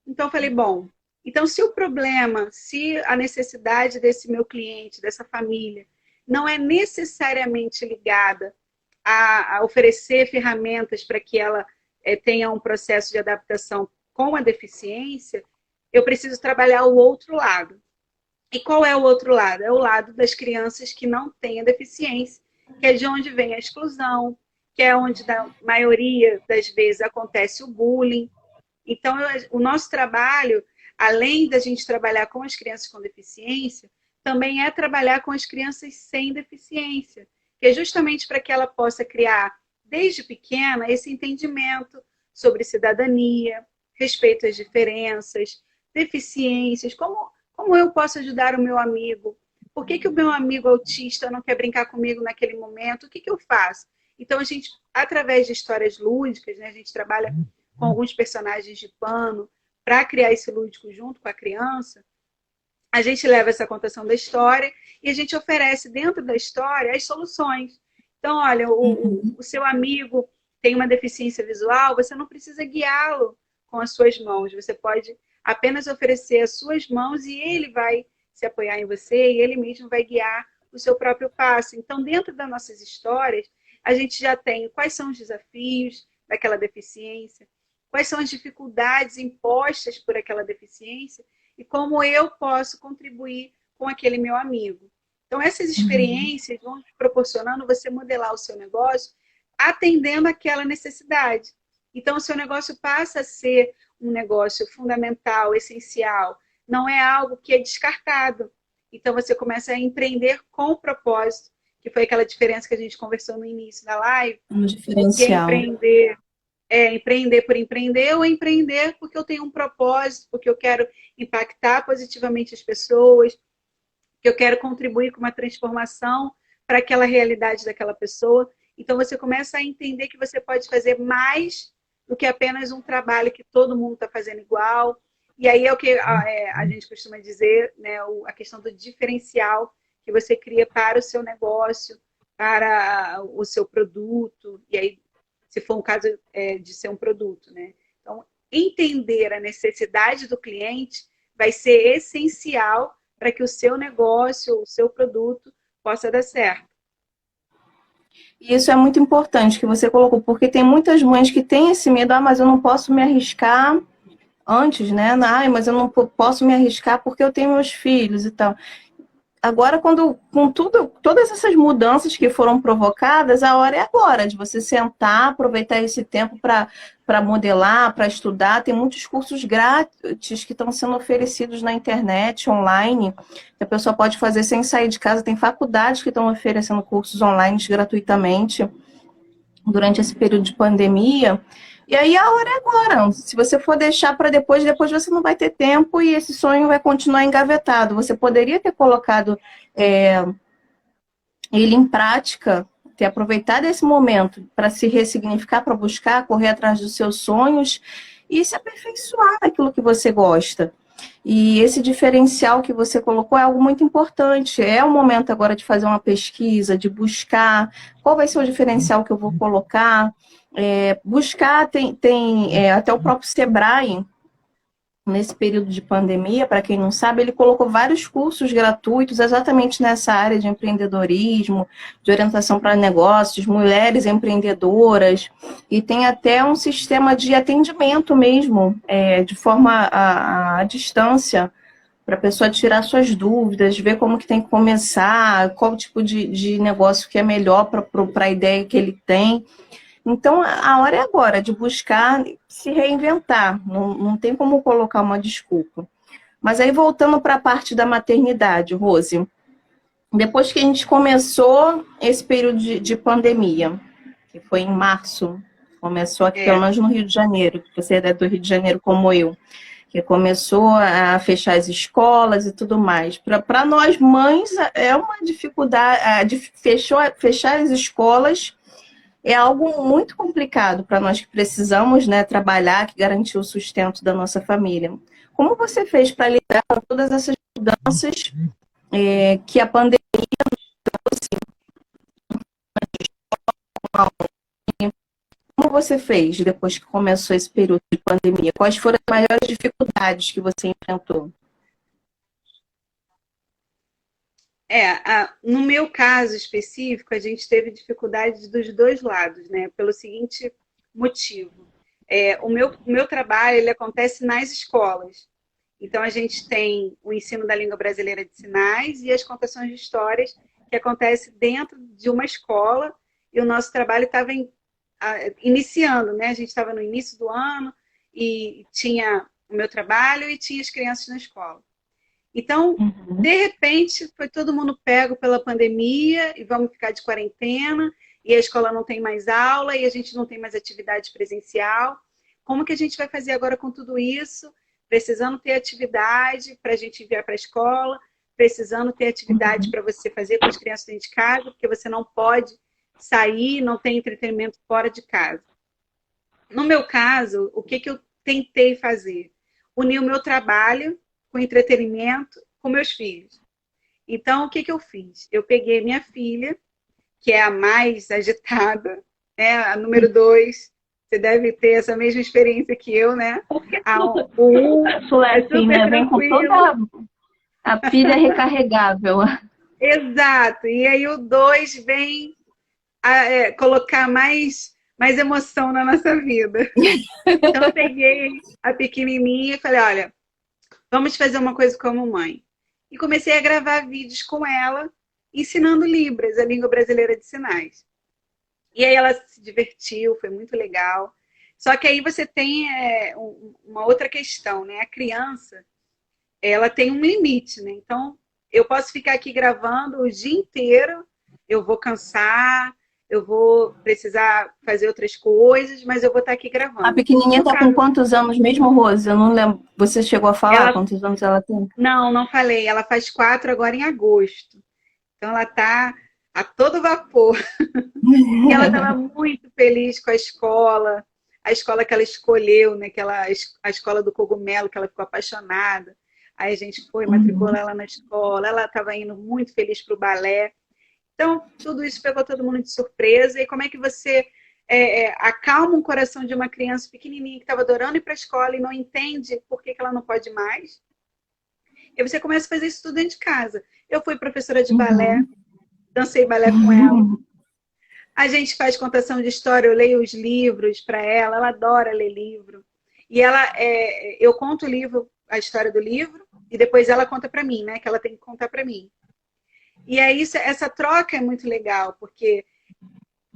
Então, eu falei, bom, então se o problema, se a necessidade desse meu cliente, dessa família, não é necessariamente ligada a oferecer ferramentas para que ela tenha um processo de adaptação com a deficiência, eu preciso trabalhar o outro lado. E qual é o outro lado? É o lado das crianças que não têm a deficiência, que é de onde vem a exclusão, que é onde, na maioria das vezes, acontece o bullying. Então, o nosso trabalho, além da gente trabalhar com as crianças com deficiência, também é trabalhar com as crianças sem deficiência, que é justamente para que ela possa criar, desde pequena, esse entendimento sobre cidadania, respeito às diferenças, deficiências, como eu posso ajudar o meu amigo? Por que o meu amigo autista não quer brincar comigo naquele momento? O que eu faço? Então, a gente, através de histórias lúdicas, né, a gente trabalha com alguns personagens de pano para criar esse lúdico junto com a criança, a gente leva essa contação da história e a gente oferece dentro da história as soluções. Então, olha, o seu amigo tem uma deficiência visual, você não precisa guiá-lo com as suas mãos, você pode apenas oferecer as suas mãos e ele vai se apoiar em você e ele mesmo vai guiar o seu próprio passo. Então, dentro das nossas histórias, a gente já tem quais são os desafios daquela deficiência, quais são as dificuldades impostas por aquela deficiência e como eu posso contribuir com aquele meu amigo. Então, essas experiências vão te proporcionando você modelar o seu negócio atendendo aquela necessidade. Então, o seu negócio passa a ser um negócio fundamental, essencial. Não é algo que é descartado. Então, você começa a empreender com o propósito, que foi aquela diferença que a gente conversou no início da live. Um diferencial. Que empreender por empreender ou empreender porque eu tenho um propósito, porque eu quero impactar positivamente as pessoas, que eu quero contribuir com uma transformação para aquela realidade daquela pessoa. Então, você começa a entender que você pode fazer mais do que apenas um trabalho que todo mundo está fazendo igual. E aí é o que a gente costuma dizer, né, a questão do diferencial que você cria para o seu negócio, para o seu produto, e aí, se for um caso de ser um produto, né? Então, entender a necessidade do cliente vai ser essencial para que o seu negócio, o seu produto possa dar certo. E isso é muito importante que você colocou, porque tem muitas mães que têm esse medo, mas eu não posso me arriscar antes, né? Mas eu não posso me arriscar porque eu tenho meus filhos e tal. Agora, com todas essas mudanças que foram provocadas, a hora é agora, de você sentar, aproveitar esse tempo para modelar, para estudar. Tem muitos cursos grátis que estão sendo oferecidos na internet, online, que a pessoa pode fazer sem sair de casa. Tem faculdades que estão oferecendo cursos online gratuitamente durante esse período de pandemia. E aí a hora é agora. Se você for deixar para depois você não vai ter tempo e esse sonho vai continuar engavetado. Você poderia ter colocado ele em prática, ter aproveitado esse momento para se ressignificar, para buscar, correr atrás dos seus sonhos e se aperfeiçoar naquilo que você gosta. E esse diferencial que você colocou é algo muito importante. É o momento agora de fazer uma pesquisa, de buscar qual vai ser o diferencial que eu vou colocar. Buscar, tem até o próprio Sebrae, nesse período de pandemia, para quem não sabe, ele colocou vários cursos gratuitos exatamente nessa área de empreendedorismo, de orientação para negócios, mulheres empreendedoras, e tem até um sistema de atendimento mesmo, de forma à distância, para a pessoa tirar suas dúvidas, ver como que tem que começar, qual tipo de negócio que é melhor para a ideia que ele tem. Então, a hora é agora de buscar se reinventar. Não tem como colocar uma desculpa. Mas aí, voltando para a parte da maternidade, Rose, depois que a gente começou esse período de pandemia, que foi em março, começou aqui, pelo menos no Rio de Janeiro, que você é do Rio de Janeiro como eu, que começou a fechar as escolas e tudo mais. Para nós, mães, é uma dificuldade, fechar as escolas é algo muito complicado para nós que precisamos, né, trabalhar, que garantir o sustento da nossa família. Como você fez para lidar com todas essas mudanças que a pandemia trouxe? Como você fez depois que começou esse período de pandemia? Quais foram as maiores dificuldades que você enfrentou? No meu caso específico, a gente teve dificuldades dos dois lados, né? Pelo seguinte motivo. O meu trabalho ele acontece nas escolas. Então, a gente tem o ensino da língua brasileira de sinais e as contações de histórias que acontece dentro de uma escola, e o nosso trabalho estava iniciando, né? A gente estava no início do ano e tinha o meu trabalho e tinha as crianças na escola. Então, de repente, foi todo mundo pego pela pandemia e vamos ficar de quarentena e a escola não tem mais aula e a gente não tem mais atividade presencial. Como que a gente vai fazer agora com tudo isso? Precisando ter atividade para a gente enviar para a escola, precisando ter atividade para você fazer com as crianças dentro de casa, porque você não pode sair, não tem entretenimento fora de casa. No meu caso, o que eu tentei fazer? Unir o meu trabalho com entretenimento com meus filhos. Então, o que eu fiz? Eu peguei minha filha, que é a mais agitada, né? A número 2. Você deve ter essa mesma experiência que eu, né? O é assim, né? Vem com toda a pilha recarregável. Exato. E aí o 2 vem colocar mais emoção na nossa vida. Então, eu peguei a pequenininha e falei, olha, vamos fazer uma coisa como mãe. E comecei a gravar vídeos com ela, ensinando Libras, a língua brasileira de sinais. E aí ela se divertiu, foi muito legal. Só que aí você tem uma outra questão, né? A criança, ela tem um limite, né? Então, eu posso ficar aqui gravando o dia inteiro, eu vou cansar, eu vou precisar fazer outras coisas, mas eu vou estar aqui gravando. A pequenininha está com quantos anos mesmo, Rose? Eu não lembro. Você chegou a falar quantos anos ela tem? Não falei. Ela faz 4 agora em agosto. Então, ela está a todo vapor. E ela estava muito feliz com a escola que ela escolheu, né? A escola do cogumelo, que ela ficou apaixonada. Aí a gente foi matricular ela na escola. Ela estava indo muito feliz para o balé. Então, tudo isso pegou todo mundo de surpresa. E como é que você acalma um coração de uma criança pequenininha que estava adorando ir para a escola e não entende por que ela não pode mais? E você começa a fazer isso tudo dentro de casa. Eu fui professora de balé, dancei balé com ela. A gente faz contação de história, eu leio os livros para ela, ela adora ler livro. E eu conto o livro, a história do livro, e depois ela conta para mim, né? Que ela tem que contar para mim. E aí, essa troca é muito legal, porque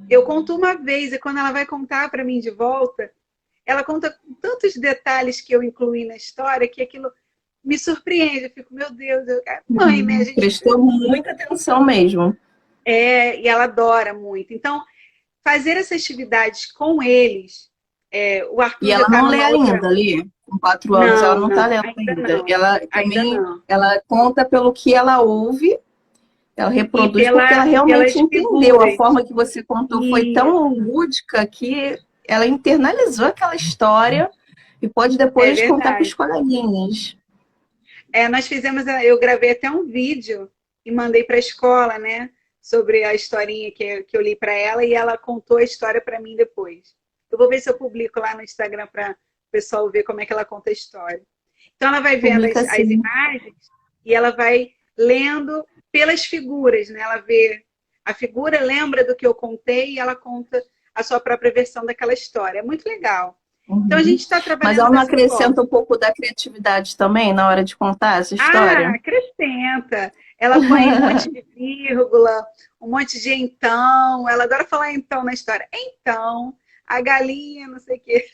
eu conto uma vez e quando ela vai contar para mim de volta, ela conta com tantos detalhes que eu incluí na história que aquilo me surpreende. Eu fico, meu Deus, mãe, né? A gente prestou muita atenção mesmo. E ela adora muito. Então, fazer essas atividades com eles, o Arthur e ela não lê ainda, Lê? Com 4 anos, ela não está lendo ainda. Ela conta pelo que ela ouve Ela E reproduz porque ela realmente pelas entendeu. A figuras. forma que você contou foi tão lúdica que ela internalizou aquela história e pode É depois contar para os verdade. coleguinhas. Nós fizemos, eu gravei até um vídeo e mandei para a escola, né? Sobre a historinha que eu li para ela e ela contou a história para mim depois. Eu vou ver se eu publico lá no Instagram para o pessoal ver como é que ela conta a história. Então ela vai vendo Publica as assim. imagens e ela vai lendo pelas figuras, né? Ela vê a figura, lembra do que eu contei e ela conta a sua própria versão daquela história. É muito legal. Então a Uhum. gente está Mas trabalhando ela não dessa acrescenta forma. um pouco da criatividade também na hora de contar essa Ah, história? acrescenta. Ela põe um monte de vírgula, um monte de então. Ela adora falar então na história. Então, a galinha, não sei o quê.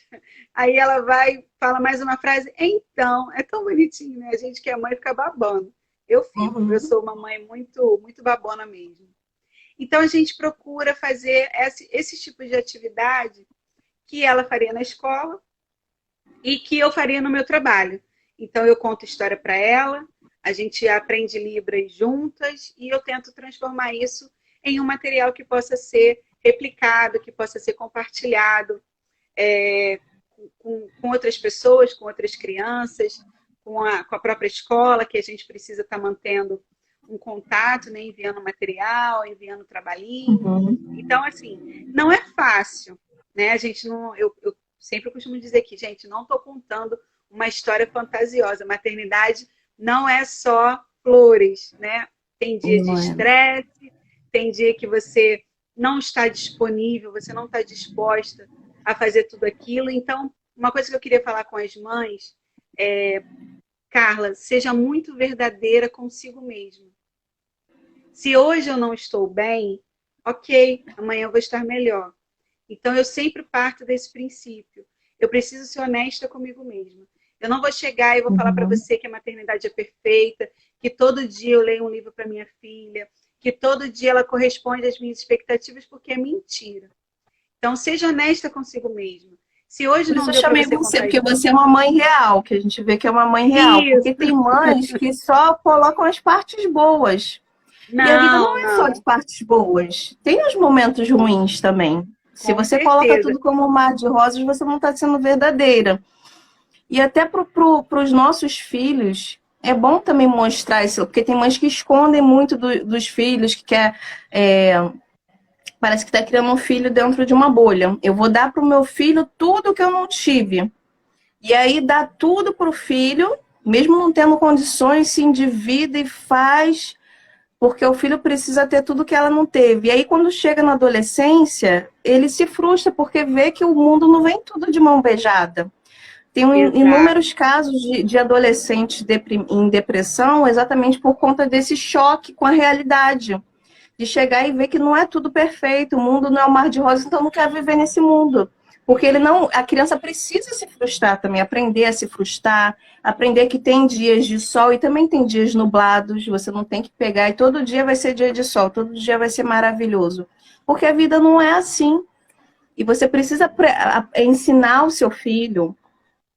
Aí ela vai, fala mais uma frase. Então, é tão bonitinho, né? A gente que é mãe fica babando. Eu fico. Eu Uhum. sou uma mãe muito, muito babona mesmo. Então a gente procura fazer esse tipo de atividade que ela faria na escola e que eu faria no meu trabalho. Então eu conto história para ela, a gente aprende Libras juntas e eu tento transformar isso em um material que possa ser replicado, que possa ser compartilhado com outras pessoas, com outras crianças, com a própria escola, que a gente precisa estar mantendo um contato, né, enviando material, enviando trabalhinho. Uhum. Então, assim, não é fácil, né? A gente não, eu sempre costumo dizer que, gente, não estou contando uma história fantasiosa. Maternidade não é só flores, né? Tem dia de Não é. estresse, tem dia que você não está disponível, você não está disposta a fazer tudo aquilo. Então, uma coisa que eu queria falar com as mães é, Carla, seja muito verdadeira consigo mesma. Se hoje eu não estou bem, ok, amanhã eu vou estar melhor. Então, eu sempre parto desse princípio. Eu preciso ser honesta comigo mesma. Eu não vou chegar e vou falar para Uhum. você que a maternidade é perfeita, que todo dia eu leio um livro para minha filha, que todo dia ela corresponde às minhas expectativas, porque é mentira. Então, seja honesta consigo mesma. Se hoje Por não isso eu deu para chamei você você, contar porque você é uma mãe real, que a gente vê que é uma mãe real. Porque isso, tem mães que só colocam as partes boas. E a vida não não, é só de não, partes boas. Tem os momentos ruins também. Se com você coloca certeza. tudo como um mar de rosas, você não está sendo verdadeira. E até para os nossos filhos, é bom também mostrar isso, porque tem mães que escondem muito dos filhos, que quer. Parece que está criando um filho dentro de uma bolha. Eu vou dar para o meu filho tudo que eu não tive. E aí dá tudo para o filho, mesmo não tendo condições, se endivida e faz, porque o filho precisa ter tudo que ela não teve. E aí, quando chega na adolescência, ele se frustra, porque vê que o mundo não vem tudo de mão beijada. Tem Exato. inúmeros casos de adolescentes em depressão exatamente por conta desse choque com a realidade. De chegar e ver que não é tudo perfeito, o mundo não é um mar de rosas, então não quer viver nesse mundo. Porque ele não, a criança precisa se frustrar também, aprender a se frustrar, aprender que tem dias de sol e também tem dias nublados, você não tem que pegar e todo dia vai ser dia de sol, todo dia vai ser maravilhoso. Porque a vida não é assim. E você precisa ensinar o seu filho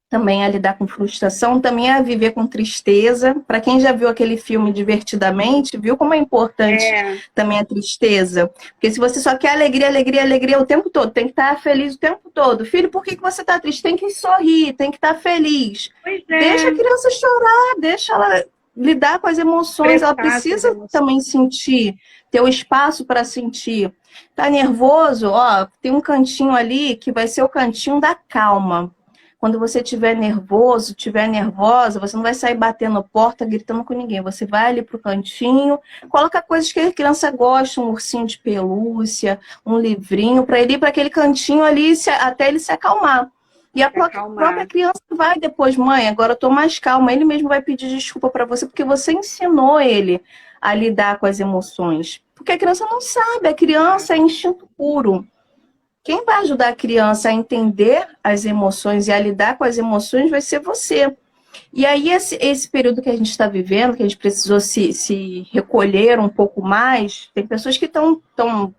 também a lidar com frustração, também a viver com tristeza. Para quem já viu aquele filme Divertidamente, viu como é importante É, também a tristeza. Porque se você só quer alegria, alegria, alegria o tempo todo, tem que estar feliz o tempo todo. Filho, por que você está triste? Tem que sorrir, tem que estar feliz. pois Deixa a é, criança chorar, deixa ela lidar com as emoções. Ela expressar suas precisa emoções. também sentir, ter o espaço para sentir. Tá nervoso? Ó, tem um cantinho ali que vai ser o cantinho da calma. Quando você estiver nervoso, estiver nervosa, você não vai sair batendo porta, gritando com ninguém. Você vai ali pro cantinho, coloca coisas que a criança gosta, um ursinho de pelúcia, um livrinho, para ele ir para aquele cantinho ali até ele se acalmar. E a Se própria acalmar. criança vai depois, mãe, agora eu tô mais calma. Ele mesmo vai pedir desculpa para você, porque você ensinou ele a lidar com as emoções. Porque a criança não sabe, a criança é instinto puro. Quem vai ajudar a criança a entender as emoções e a lidar com as emoções vai ser você. E aí, esse período que a gente está vivendo, que a gente precisou se recolher um pouco mais, tem pessoas que estão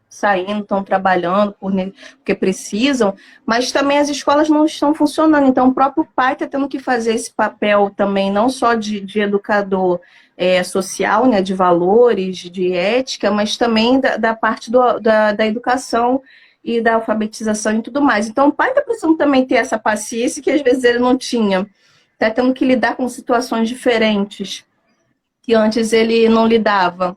saindo, estão trabalhando porque precisam, mas também as escolas não estão funcionando. Então, o próprio pai está tendo que fazer esse papel também, não só de educador social, né, de valores, de ética, mas também da parte da educação e da alfabetização e tudo mais. Então, o pai está precisando também ter essa paciência que às vezes ele não tinha. Está tendo que lidar com situações diferentes que antes ele não lidava.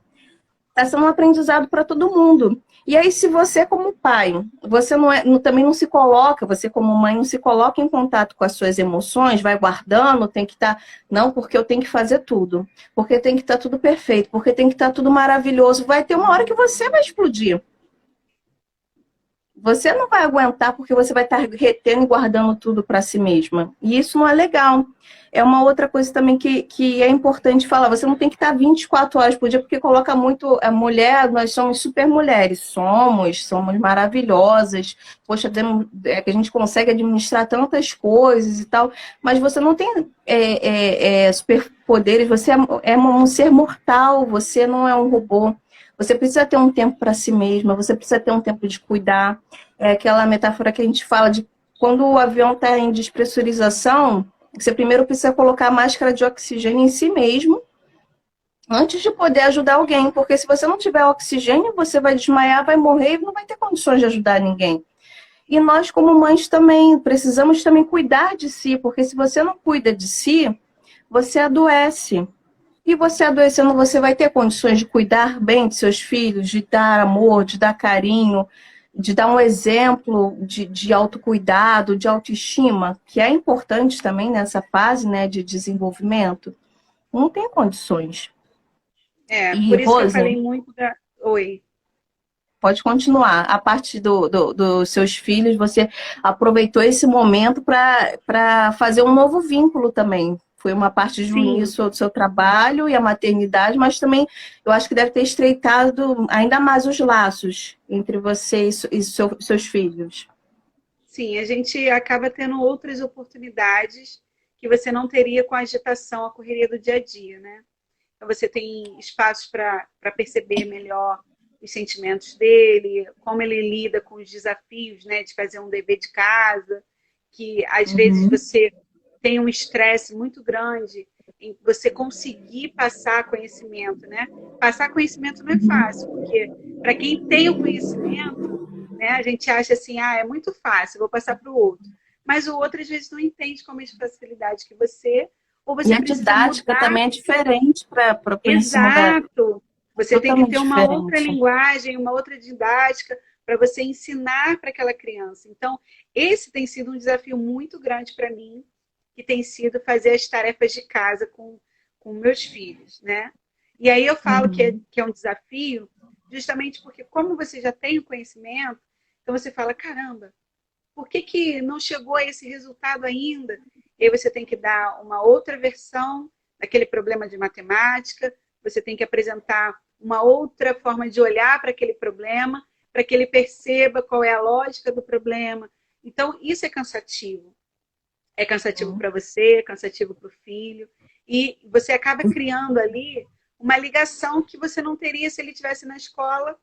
Está sendo um aprendizado para todo mundo. E aí, se você, como pai, você também não se coloca, você, como mãe, não se coloca em contato com as suas emoções, vai guardando, tem que estar. Não, porque eu tenho que fazer tudo. Porque tem que estar tudo perfeito. Porque tem que estar tudo maravilhoso. Vai ter uma hora que você vai explodir. Você não vai aguentar porque você vai estar retendo e guardando tudo para si mesma. E isso não é legal. É uma outra coisa também que é importante falar. Você não tem que estar 24 horas por dia, porque coloca muito a mulher, nós somos super mulheres, somos maravilhosas. Poxa, que a gente consegue administrar tantas coisas e tal, mas você não tem superpoderes, você é um ser mortal, você não é um robô. Você precisa ter um tempo para si mesma, você precisa ter um tempo de cuidar. É aquela metáfora que a gente fala de quando o avião está em despressurização, você primeiro precisa colocar a máscara de oxigênio em si mesmo, antes de poder ajudar alguém. Porque se você não tiver oxigênio, você vai desmaiar, vai morrer e não vai ter condições de ajudar ninguém. E nós, como mães, também precisamos também cuidar de si, porque se você não cuida de si, você adoece. E você adoecendo, você vai ter condições de cuidar bem de seus filhos, de dar amor, de dar carinho, de dar um exemplo de autocuidado, de autoestima, que é importante também nessa fase, né, de desenvolvimento. Não tem condições. E, Por isso que eu Rose, falei muito da... Oi. pode continuar. A parte dos seus filhos, você aproveitou esse momento para fazer um novo vínculo também. Foi uma parte de unir Sim, o seu trabalho e a maternidade, mas também eu acho que deve ter estreitado ainda mais os laços entre você e seus filhos. sim, a gente acaba tendo outras oportunidades que você não teria com a agitação, a correria do dia a dia, né? Então você tem espaços para perceber melhor os sentimentos dele, como ele lida com os desafios, né, de fazer um dever de casa, que às vezes Uhum. você tem um estresse muito grande em você conseguir passar conhecimento, né? Passar conhecimento não é fácil, porque para quem tem o conhecimento, né, a gente acha assim, é muito fácil, vou passar para o outro. Mas o outro às vezes não entende com a mesma facilidade que você, ou E você a precisa didática mudar. também é diferente para o ensino Exato. Você tem que totalmente ter uma outra diferente. linguagem, uma outra didática para você ensinar para aquela criança. Então, esse tem sido um desafio muito grande para mim, que tem sido fazer as tarefas de casa com meus filhos, né? E aí eu falo Uhum. que é um desafio, justamente porque como você já tem o conhecimento, então você fala, caramba, por que não chegou a esse resultado ainda? E aí você tem que dar uma outra versão daquele problema de matemática, você tem que apresentar uma outra forma de olhar para aquele problema, para que ele perceba qual é a lógica do problema. Então, isso é cansativo. É cansativo para você, é cansativo para o filho. E você acaba criando ali uma ligação que você não teria se ele estivesse na escola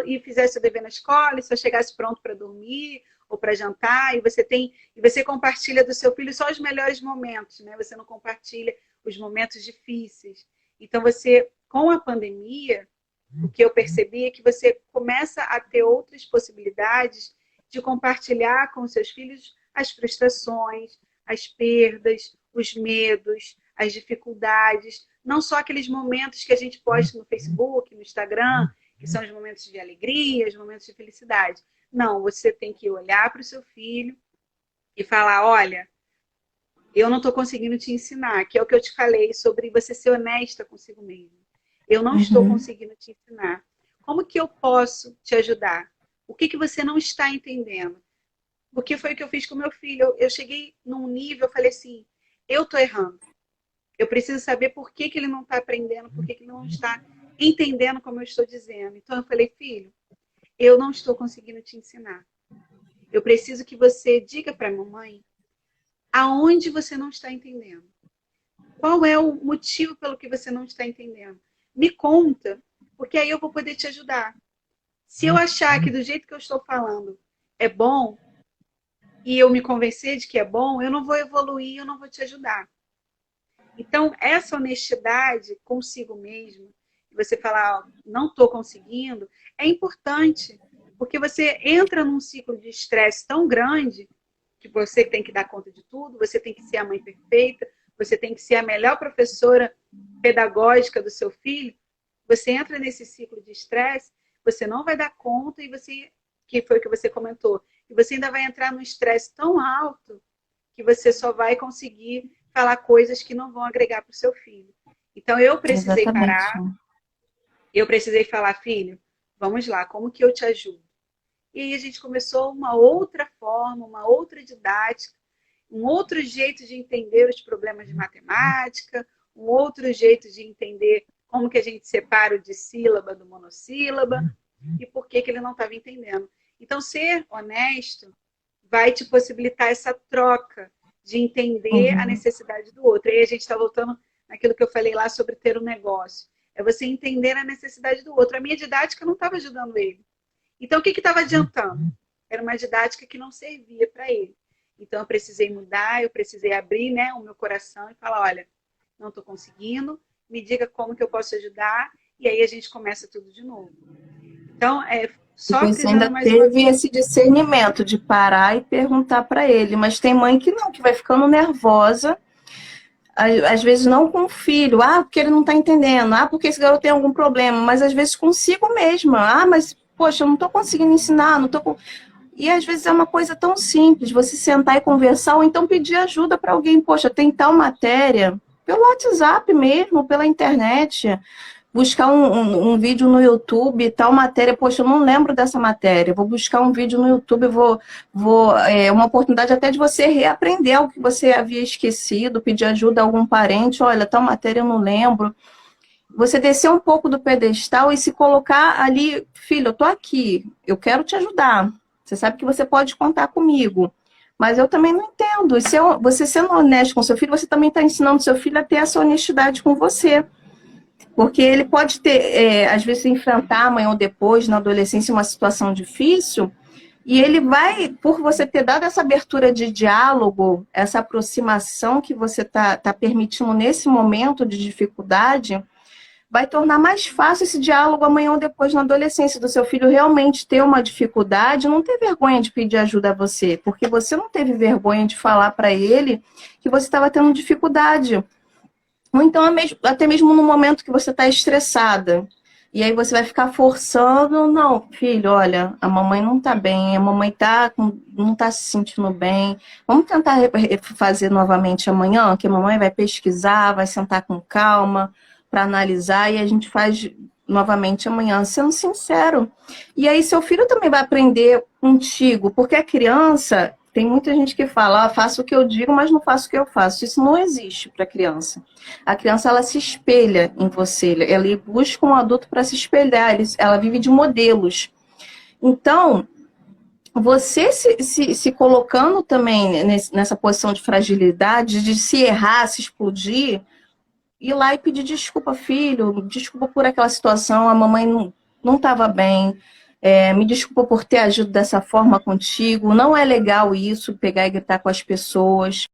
e fizesse o dever na escola e só chegasse pronto para dormir ou para jantar, e você compartilha do seu filho só os melhores momentos, né? Você não compartilha os momentos difíceis. Então você, com a pandemia, o que eu percebi é que você começa a ter outras possibilidades de compartilhar com os seus filhos as frustrações, as perdas, os medos, as dificuldades, não só aqueles momentos que a gente posta no Facebook, no Instagram, que são os momentos de alegria, os momentos de felicidade. Não, você tem que olhar para o seu filho e falar, olha, eu não estou conseguindo te ensinar, que é o que eu te falei sobre você ser honesta consigo mesmo. Eu não estou Uhum. conseguindo te ensinar. Como que eu posso te ajudar? O que você não está entendendo? O que foi que eu fiz com meu filho? Eu cheguei num nível, eu falei assim, eu estou errando. Eu preciso saber por que ele não está aprendendo, por que ele não está entendendo como eu estou dizendo. Então eu falei, filho, eu não estou conseguindo te ensinar. Eu preciso que você diga para a mamãe aonde você não está entendendo. Qual é o motivo pelo que você não está entendendo? Me conta, porque aí eu vou poder te ajudar. Se eu achar que do jeito que eu estou falando é bom, e eu me convencer de que é bom, eu não vou evoluir, eu não vou te ajudar. Então, essa honestidade consigo mesmo, você falar, oh, não estou conseguindo, é importante, porque você entra num ciclo de estresse tão grande que você tem que dar conta de tudo, você tem que ser a mãe perfeita, você tem que ser a melhor professora pedagógica do seu filho. Você entra nesse ciclo de estresse, você não vai dar conta e você, que foi o que você comentou, e você ainda vai entrar num estresse tão alto que você só vai conseguir falar coisas que não vão agregar para o seu filho. Então, eu precisei Exatamente. parar, eu precisei falar, filho, vamos lá, como que eu te ajudo? E aí a gente começou uma outra forma, uma outra didática, um outro jeito de entender os problemas de matemática, um outro jeito de entender como que a gente separa o dissílaba do monossílaba e por que ele não estava entendendo. Então, ser honesto vai te possibilitar essa troca de entender a necessidade do outro. E aí a gente está voltando naquilo que eu falei lá sobre ter um negócio. É você entender a necessidade do outro. A minha didática não estava ajudando ele. Então, o que estava adiantando? Era uma didática que não servia para ele. Então, eu precisei mudar, eu precisei abrir, né, o meu coração e falar, olha, não estou conseguindo, me diga como que eu posso ajudar, e aí a gente começa tudo de novo. Então, só Você ainda frisando mais uma teve vez. esse discernimento de parar e perguntar para ele, mas tem mãe que não, que vai ficando nervosa, às vezes não com o filho, porque ele não está entendendo, porque esse garoto tem algum problema, mas às vezes consigo mesma, mas, poxa, eu não estou conseguindo ensinar, não estou. E às vezes é uma coisa tão simples, você sentar e conversar, ou então pedir ajuda para alguém, poxa, tem tal matéria, pelo WhatsApp mesmo, pela internet, buscar um vídeo no YouTube, tal matéria, poxa, eu não lembro dessa matéria, vou buscar um vídeo no YouTube, uma oportunidade até de você reaprender algo que você havia esquecido, pedir ajuda a algum parente, olha, tal matéria eu não lembro. Você descer um pouco do pedestal e se colocar ali, filho, eu tô aqui, eu quero te ajudar, você sabe que você pode contar comigo. Mas eu também não entendo. E você sendo honesto com seu filho, você também está ensinando seu filho a ter essa honestidade com você. Porque ele pode ter, às vezes, enfrentar amanhã ou depois, na adolescência, uma situação difícil, e ele vai, por você ter dado essa abertura de diálogo, essa aproximação que você está permitindo nesse momento de dificuldade, vai tornar mais fácil esse diálogo amanhã ou depois na adolescência, do seu filho realmente ter uma dificuldade, não ter vergonha de pedir ajuda a você, porque você não teve vergonha de falar para ele que você estava tendo dificuldade. Ou então, até mesmo no momento que você está estressada. E aí você vai ficar forçando, não, filho, olha, a mamãe não está bem, a mamãe não está se sentindo bem. Vamos tentar fazer novamente amanhã, que a mamãe vai pesquisar, vai sentar com calma para analisar e a gente faz novamente amanhã, sendo sincero. E aí seu filho também vai aprender contigo, porque a criança, tem muita gente que fala, faço o que eu digo, mas não faço o que eu faço. Isso não existe para a criança. A criança, ela se espelha em você, ela busca um adulto para se espelhar, ela vive de modelos. Então, você se colocando também nessa posição de fragilidade, de se errar, se explodir, ir lá e pedir desculpa, filho, desculpa por aquela situação, a mamãe não estava bem, me desculpa por ter agido dessa forma contigo, não é legal isso, pegar e gritar com as pessoas.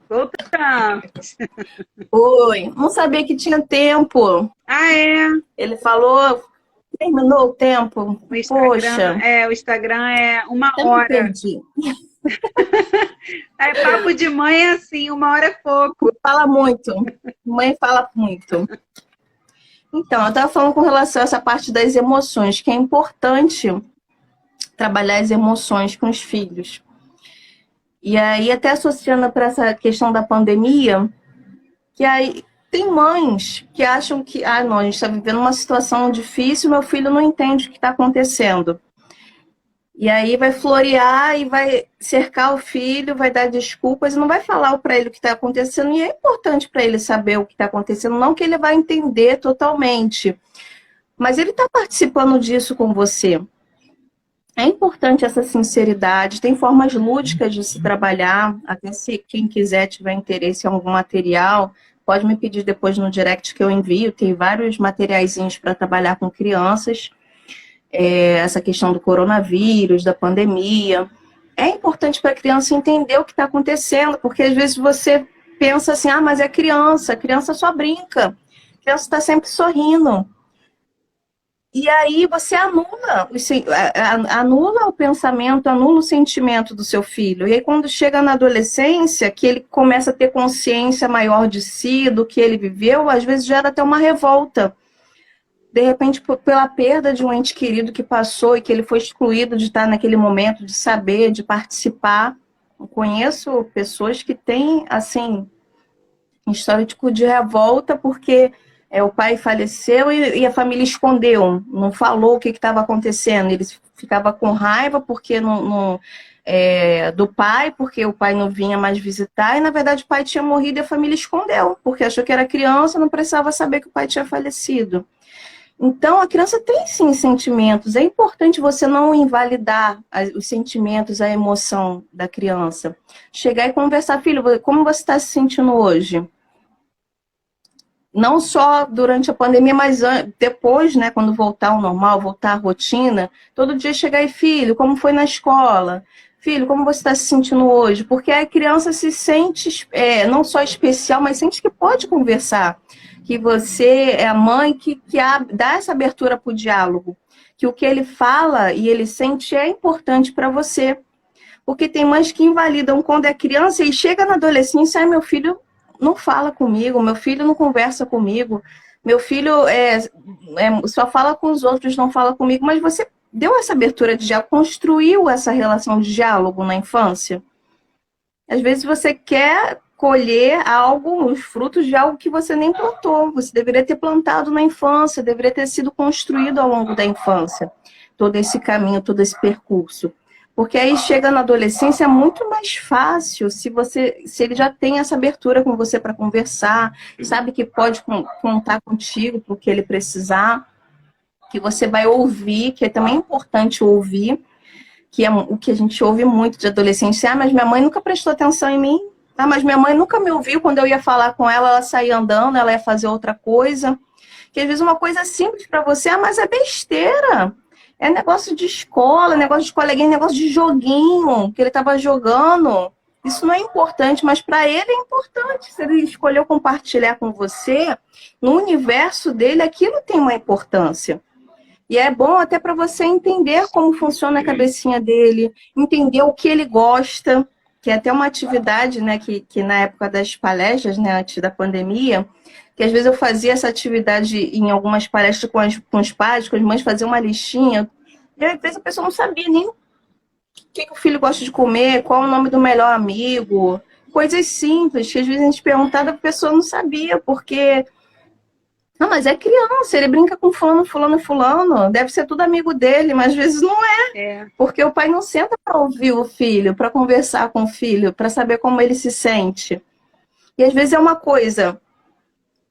Voltamos. Oi, não sabia que tinha tempo. É? Ele falou, terminou o tempo. O Instagram, Poxa. o Instagram é 1 Eu me hora. perdi. Papo de mãe é assim, 1 hora é pouco. Fala muito. Mãe fala muito. Então, eu estava falando com relação a essa parte das emoções, que é importante trabalhar as emoções com os filhos. E aí, até associando para essa questão da pandemia, que aí tem mães que acham que, não, a gente está vivendo uma situação difícil, meu filho não entende o que está acontecendo. E aí vai florear e vai cercar o filho, vai dar desculpas e não vai falar para ele o que está acontecendo. E é importante para ele saber o que está acontecendo, não que ele vai entender totalmente. Mas ele está participando disso com você. É importante essa sinceridade, tem formas lúdicas de se trabalhar, até se quem quiser tiver interesse em algum material, pode me pedir depois no direct que eu envio, tem vários materiaizinhos para trabalhar com crianças, essa questão do coronavírus, da pandemia. É importante para a criança entender o que está acontecendo, porque às vezes você pensa assim, ah, mas é criança, a criança só brinca, a criança está sempre sorrindo. E aí você anula o pensamento, anula o sentimento do seu filho. E aí quando chega na adolescência, que ele começa a ter consciência maior de si, do que ele viveu, às vezes gera até uma revolta. De repente, pela perda de um ente querido que passou e que ele foi excluído de estar naquele momento, de saber, de participar. Eu conheço pessoas que têm, assim, história de revolta porque o pai faleceu e a família escondeu, não falou o que estava acontecendo. Eles ficavam com raiva porque do pai, porque o pai não vinha mais visitar, e na verdade o pai tinha morrido e a família escondeu, porque achou que era criança, não precisava saber que o pai tinha falecido. Então, a criança tem, sim, sentimentos. É importante você não invalidar os sentimentos, a emoção da criança. Chegar e conversar, filho, como você está se sentindo hoje? Não só durante a pandemia, mas depois, né, quando voltar ao normal, voltar à rotina, todo dia chegar e, filho, como foi na escola? Filho, como você está se sentindo hoje? Porque a criança se sente não só especial, mas sente que pode conversar. Que você é a mãe que dá essa abertura para o diálogo. Que o que ele fala e ele sente é importante para você. Porque tem mães que invalidam quando é criança e chega na adolescência, meu filho não fala comigo, meu filho não conversa comigo, meu filho só fala com os outros, não fala comigo, mas você deu essa abertura de diálogo, construiu essa relação de diálogo na infância. Às vezes você quer colher algo, os frutos de algo que você nem plantou, você deveria ter plantado na infância, deveria ter sido construído ao longo da infância, todo esse caminho, todo esse percurso. Porque aí chega na adolescência é muito mais fácil se ele já tem essa abertura com você para conversar, sabe que pode contar contigo para o que ele precisar, que você vai ouvir, que é também importante ouvir, que é o que a gente ouve muito de adolescência. Ah, mas minha mãe nunca prestou atenção em mim. Ah, mas minha mãe nunca me ouviu quando eu ia falar com ela, ela saía andando, ela ia fazer outra coisa. Que às vezes uma coisa simples para você, ah, mas é besteira. É negócio de escola, negócio de coleguinha, negócio de joguinho que ele estava jogando. Isso não é importante, mas para ele é importante. Se ele escolheu compartilhar com você, no universo dele, aquilo tem uma importância. E é bom até para você entender como funciona a cabecinha dele, entender o que ele gosta, que é até uma atividade, né, que na época das palestras, né, antes da pandemia, que às vezes eu fazia essa atividade em algumas palestras com os pais, com as mães, fazia uma listinha, e às vezes a pessoa não sabia nem o que o filho gosta de comer, qual é o nome do melhor amigo, coisas simples, que às vezes a gente perguntava, a pessoa não sabia, porque... Não, mas é criança, ele brinca com fulano, fulano, fulano, deve ser tudo amigo dele, mas às vezes não é. Porque o pai não senta para ouvir o filho, para conversar com o filho, para saber como ele se sente. E às vezes é uma coisa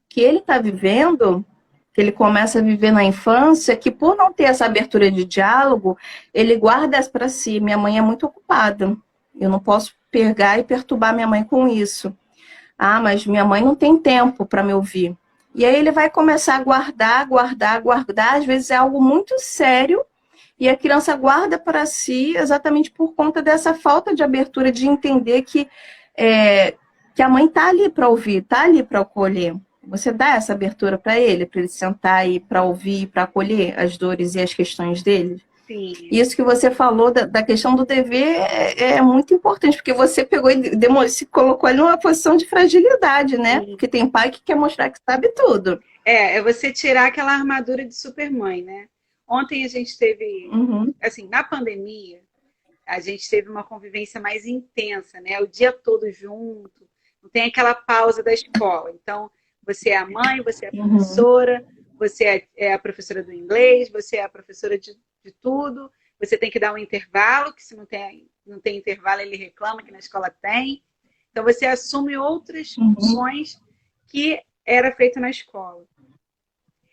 que ele está vivendo, que ele começa a viver na infância, que por não ter essa abertura de diálogo, ele guarda para si. Minha mãe é muito ocupada, eu não posso pegar e perturbar minha mãe com isso. Ah, mas minha mãe não tem tempo para me ouvir. E aí ele vai começar a guardar, às vezes é algo muito sério, e a criança guarda para si exatamente por conta dessa falta de abertura, de entender que a mãe está ali para ouvir, está ali para acolher. Você dá essa abertura para ele sentar aí para ouvir, para acolher as dores e as questões dele? Sim. Isso que você falou da questão do dever é muito importante, porque você pegou e se colocou ali numa posição de fragilidade, né? Sim. Porque tem pai que quer mostrar que sabe tudo. É você tirar aquela armadura de supermãe, né? Ontem a gente teve, assim, na pandemia, a gente teve uma convivência mais intensa, né? O dia todo junto, não tem aquela pausa da escola. Então, você é a mãe, você é a professora, você é a professora do inglês, você é a professora de tudo, você tem que dar um intervalo, que se não tem intervalo ele reclama que na escola tem. Então você assume outras funções que era feito na escola.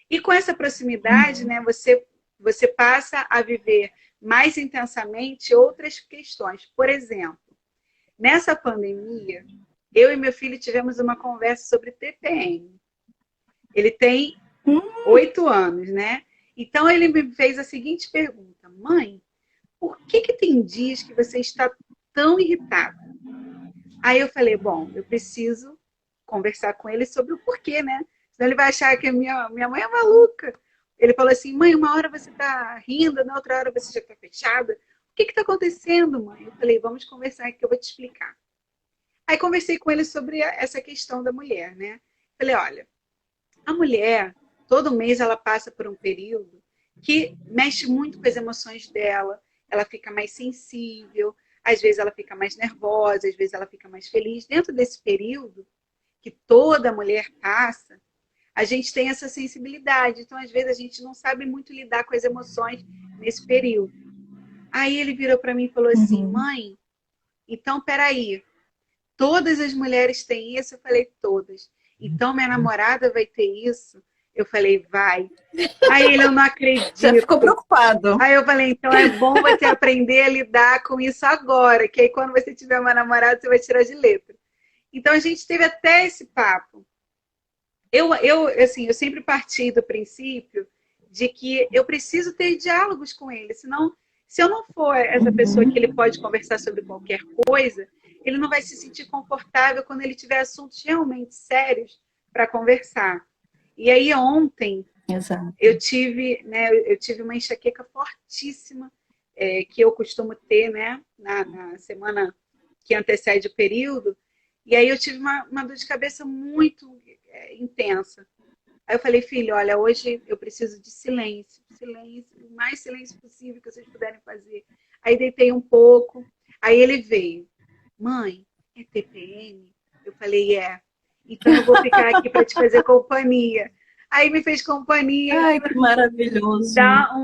E com essa proximidade, né, você passa a viver mais intensamente outras questões. Por exemplo, nessa pandemia, eu e meu filho tivemos uma conversa sobre TPM. Ele tem 8 anos, né? Então ele me fez a seguinte pergunta: mãe, por que tem dias que você está tão irritada? Aí eu falei, bom, eu preciso conversar com ele sobre o porquê, né? Senão ele vai achar que minha mãe é maluca. Ele falou assim, mãe, uma hora você está rindo, na outra hora você já está fechada. O que está acontecendo, mãe? Eu falei, vamos conversar que eu vou te explicar. Aí conversei com ele sobre essa questão da mulher, né? Falei, olha, a mulher, todo mês ela passa por um período que mexe muito com as emoções dela, ela fica mais sensível, às vezes ela fica mais nervosa, às vezes ela fica mais feliz. Dentro desse período que toda mulher passa, a gente tem essa sensibilidade. Então, às vezes, a gente não sabe muito lidar com as emoções nesse período. Aí ele virou para mim e falou assim, mãe, então, peraí, todas as mulheres têm isso? Eu falei, todas. Então, minha namorada vai ter isso? Eu falei, vai. Aí ele, eu não acredito. Você ficou preocupado. Aí eu falei, então é bom você aprender a lidar com isso agora, que aí quando você tiver uma namorada, você vai tirar de letra. Então a gente teve até esse papo. Eu sempre parti do princípio de que eu preciso ter diálogos com ele, senão, se eu não for essa pessoa que ele pode conversar sobre qualquer coisa, ele não vai se sentir confortável quando ele tiver assuntos realmente sérios para conversar. E aí ontem, exato, eu tive uma enxaqueca fortíssima, que eu costumo ter, né, na semana que antecede o período, e aí eu tive uma dor de cabeça muito intensa. Aí eu falei, filho, olha, hoje eu preciso de silêncio, o mais silêncio possível que vocês puderem fazer. Aí deitei um pouco, aí ele veio, mãe, é TPM? Eu falei, é. Então eu vou ficar aqui para te fazer companhia. Aí me fez companhia. Ai, que maravilhoso.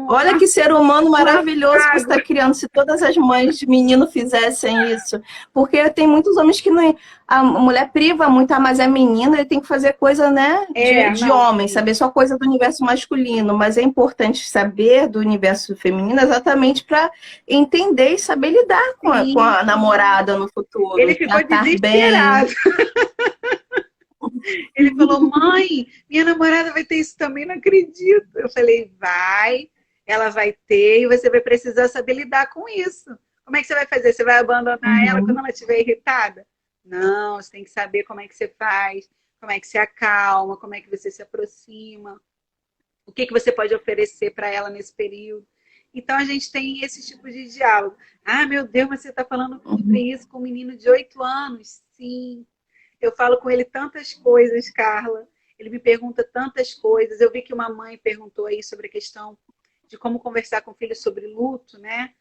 Olha que ser humano maravilhoso que você está criando. Se todas as mães de menino fizessem isso. Porque tem muitos homens que não. A mulher priva muito, mas é menina, ele tem que fazer coisa, né? De homem, saber só coisa do universo masculino. Mas é importante saber do universo feminino exatamente para entender e saber lidar com a namorada no futuro. Ele ficou desesperado. Ele falou, mãe, minha namorada vai ter isso também, não acredito. Eu falei, vai, ela vai ter e você vai precisar saber lidar com isso. Como é que você vai fazer? Você vai abandonar ela quando ela estiver irritada? Não, você tem que saber como é que você faz, como é que você acalma, como é que você se aproxima, o que você pode oferecer para ela nesse período. Então, a gente tem esse tipo de diálogo. Ah, meu Deus, mas você está falando sobre isso com um menino de 8 anos? Sim. Eu falo com ele tantas coisas, Carla. Ele me pergunta tantas coisas. Eu vi que uma mãe perguntou aí sobre a questão de como conversar com o filho sobre luto, né?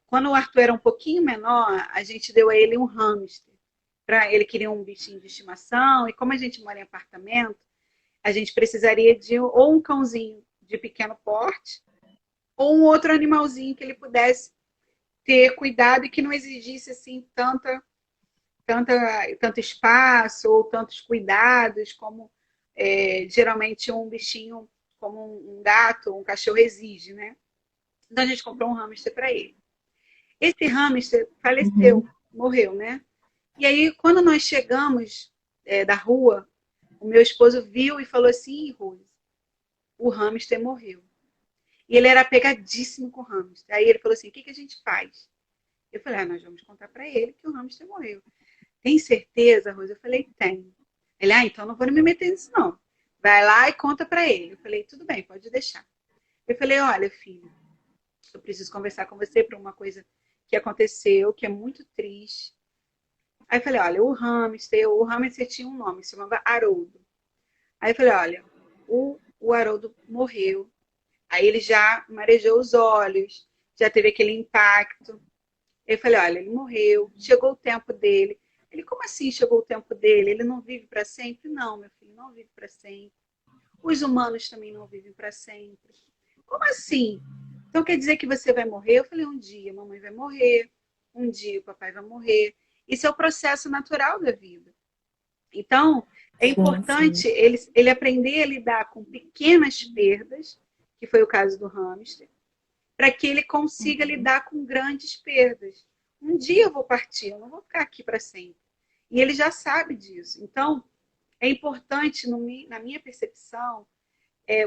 Quando o Arthur era um pouquinho menor, a gente deu a ele um hamster. Ele queria um bichinho de estimação. E como a gente mora em apartamento, a gente precisaria de ou um cãozinho de pequeno porte ou um outro animalzinho que ele pudesse ter cuidado e que não exigisse assim tanto espaço ou tantos cuidados como geralmente um bichinho como um gato ou um cachorro exige, né? Então a gente comprou um hamster para ele. Esse hamster faleceu, morreu, né? E aí quando nós chegamos da rua, o meu esposo viu e falou assim, Rose, o hamster morreu. E ele era apegadíssimo com o hamster. Aí ele falou assim, o que a gente faz? Eu falei, nós vamos contar para ele que o hamster morreu. Tem certeza, Rosa? Eu falei, tenho. Ele, então não vou me meter nisso, não. Vai lá e conta para ele. Eu falei, tudo bem, pode deixar. Eu falei, olha, filho, eu preciso conversar com você para uma coisa que aconteceu, que é muito triste. Aí eu falei, olha, o hamster tinha um nome, se chamava Haroldo. Aí eu falei, olha, o Haroldo morreu. Aí ele já marejou os olhos, já teve aquele impacto. Eu falei, olha, ele morreu, chegou o tempo dele. Ele, como assim chegou o tempo dele? Ele não vive para sempre? Não, meu filho, não vive para sempre. Os humanos também não vivem para sempre. Como assim? Então quer dizer que você vai morrer? Eu falei, um dia a mamãe vai morrer, um dia o papai vai morrer. Isso é o processo natural da vida. Então, é importante ele aprender a lidar com pequenas perdas, que foi o caso do hamster, para que ele consiga lidar com grandes perdas. Um dia eu vou partir, eu não vou ficar aqui para sempre. E ele já sabe disso. Então, é importante, na minha percepção,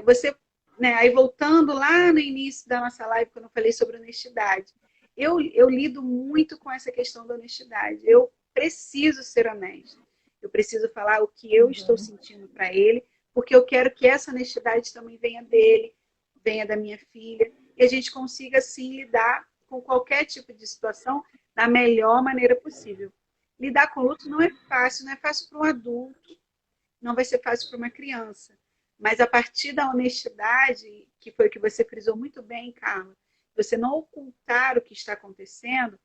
você, né, aí voltando lá no início da nossa live, quando eu falei sobre honestidade, eu lido muito com essa questão da honestidade. Eu preciso ser honesta. Eu preciso falar o que eu estou sentindo para ele, porque eu quero que essa honestidade também venha dele, venha da minha filha, e a gente consiga, assim, lidar com qualquer tipo de situação da melhor maneira possível. Lidar com luto não é fácil para um adulto, não vai ser fácil para uma criança. Mas a partir da honestidade, que foi o que você frisou muito bem, Carla, você não ocultar o que está acontecendo,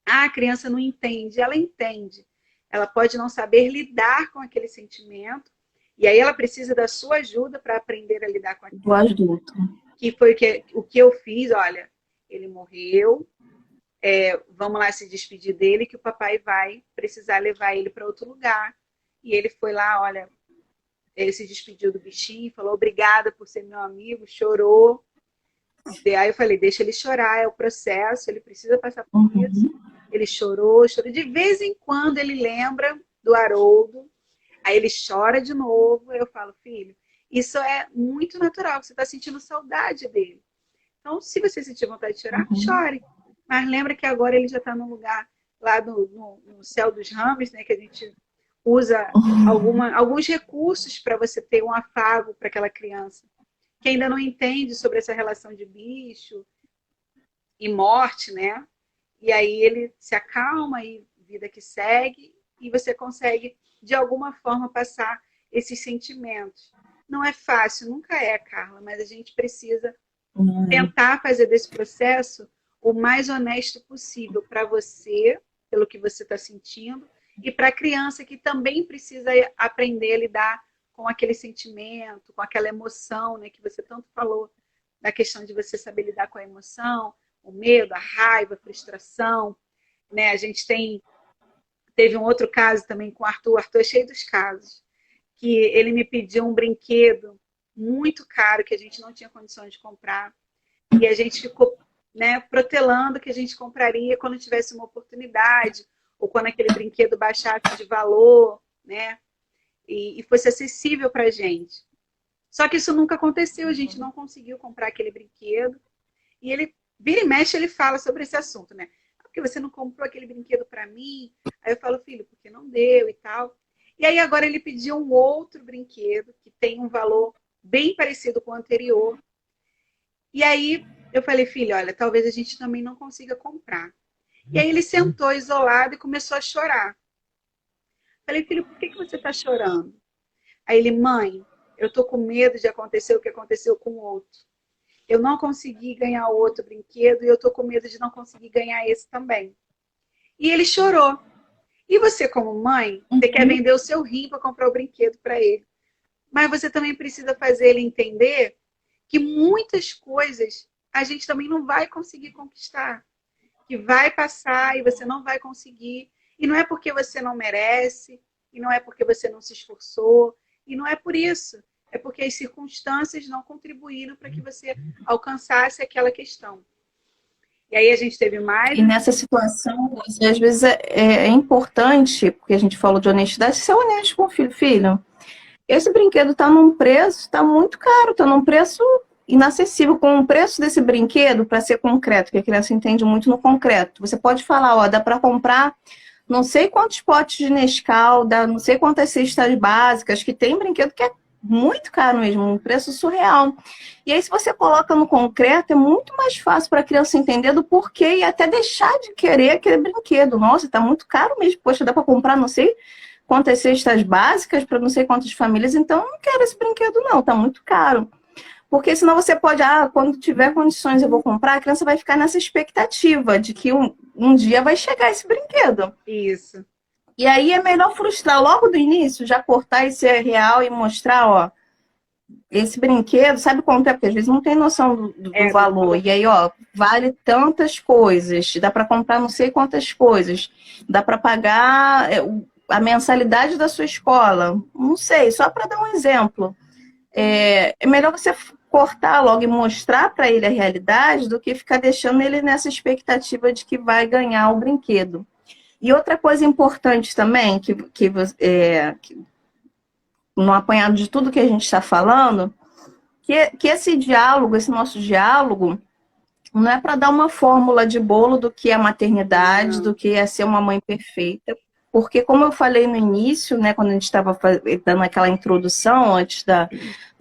a criança não entende, ela entende. Ela pode não saber lidar com aquele sentimento, e aí ela precisa da sua ajuda para aprender a lidar com aquilo. Do adulto. Que foi o que eu fiz, olha, ele morreu, vamos lá se despedir dele, que o papai vai precisar levar ele para outro lugar. E ele foi lá, olha, ele se despediu do bichinho, falou obrigada por ser meu amigo, chorou. E aí eu falei, deixa ele chorar, é o processo, ele precisa passar por isso. Ele chorou. De vez em quando ele lembra do Haroldo, aí ele chora de novo. Eu falo, filho, isso é muito natural, você está sentindo saudade dele. Então, se você sentir vontade de chorar, chore. Mas lembra que agora ele já está num lugar lá no céu dos ramos, né, que a gente usa alguns recursos para você ter um afago para aquela criança que ainda não entende sobre essa relação de bicho e morte, né? E aí ele se acalma e vida que segue e você consegue, de alguma forma, passar esses sentimentos. Não é fácil, nunca é, Carla, mas a gente precisa tentar fazer desse processo o mais honesto possível para você, pelo que você está sentindo, e para a criança que também precisa aprender a lidar com aquele sentimento, com aquela emoção, né, que você tanto falou, da questão de você saber lidar com a emoção, o medo, a raiva, a frustração. Né? A gente teve um outro caso também com o Arthur. O Arthur é cheio dos casos, que ele me pediu um brinquedo muito caro que a gente não tinha condições de comprar. E a gente ficou, né, protelando que a gente compraria quando tivesse uma oportunidade, ou quando aquele brinquedo baixasse de valor, né, e fosse acessível para a gente. Só que isso nunca aconteceu, a gente não conseguiu comprar aquele brinquedo. E ele, vira e mexe, ele fala sobre esse assunto, né? Porque você não comprou aquele brinquedo para mim? Aí eu falo, filho, porque não deu e tal. E aí agora ele pediu um outro brinquedo que tem um valor bem parecido com o anterior. E aí eu falei, filho, olha, talvez a gente também não consiga comprar. E aí ele sentou isolado e começou a chorar. Falei, filho, por que você está chorando? Aí ele, mãe, eu tô com medo de acontecer o que aconteceu com o outro. Eu não consegui ganhar o outro brinquedo e eu tô com medo de não conseguir ganhar esse também. E ele chorou. E você, como mãe, você quer vender o seu rim para comprar o brinquedo para ele. Mas você também precisa fazer ele entender que muitas coisas a gente também não vai conseguir conquistar. Que vai passar e você não vai conseguir. E não é porque você não merece, e não é porque você não se esforçou, e não é por isso. É porque as circunstâncias não contribuíram para que você alcançasse aquela questão. E aí a gente teve mais... E nessa situação, às vezes é importante, porque a gente falou de honestidade, ser honesto com o filho. Filho, esse brinquedo está num preço, está muito caro, está num preço inacessível. Com o preço desse brinquedo, para ser concreto, porque a criança entende muito no concreto, você pode falar, ó, dá para comprar não sei quantos potes de Nescau, dá não sei quantas cestas básicas, que tem brinquedo que é muito caro mesmo, um preço surreal. E aí, se você coloca no concreto, é muito mais fácil para a criança entender do porquê e até deixar de querer aquele brinquedo. Nossa, tá muito caro mesmo. Poxa, dá para comprar não sei quantas cestas básicas para não sei quantas famílias, então eu não quero esse brinquedo não, tá muito caro. Porque senão você pode, quando tiver condições eu vou comprar, a criança vai ficar nessa expectativa de que um dia vai chegar esse brinquedo. Isso. E aí é melhor frustrar logo do início, já cortar esse real e mostrar, ó, esse brinquedo, sabe quanto é? Porque às vezes não tem noção do valor. E aí, ó, vale tantas coisas, dá para comprar não sei quantas coisas, dá para pagar a mensalidade da sua escola, não sei, só para dar um exemplo. É melhor você cortar logo e mostrar para ele a realidade do que ficar deixando ele nessa expectativa de que vai ganhar o brinquedo. E outra coisa importante também, que no apanhado de tudo que a gente está falando, que esse diálogo, esse nosso diálogo, não é para dar uma fórmula de bolo do que é maternidade, do que é ser uma mãe perfeita. Porque, como eu falei no início, né, quando a gente estava dando aquela introdução, antes da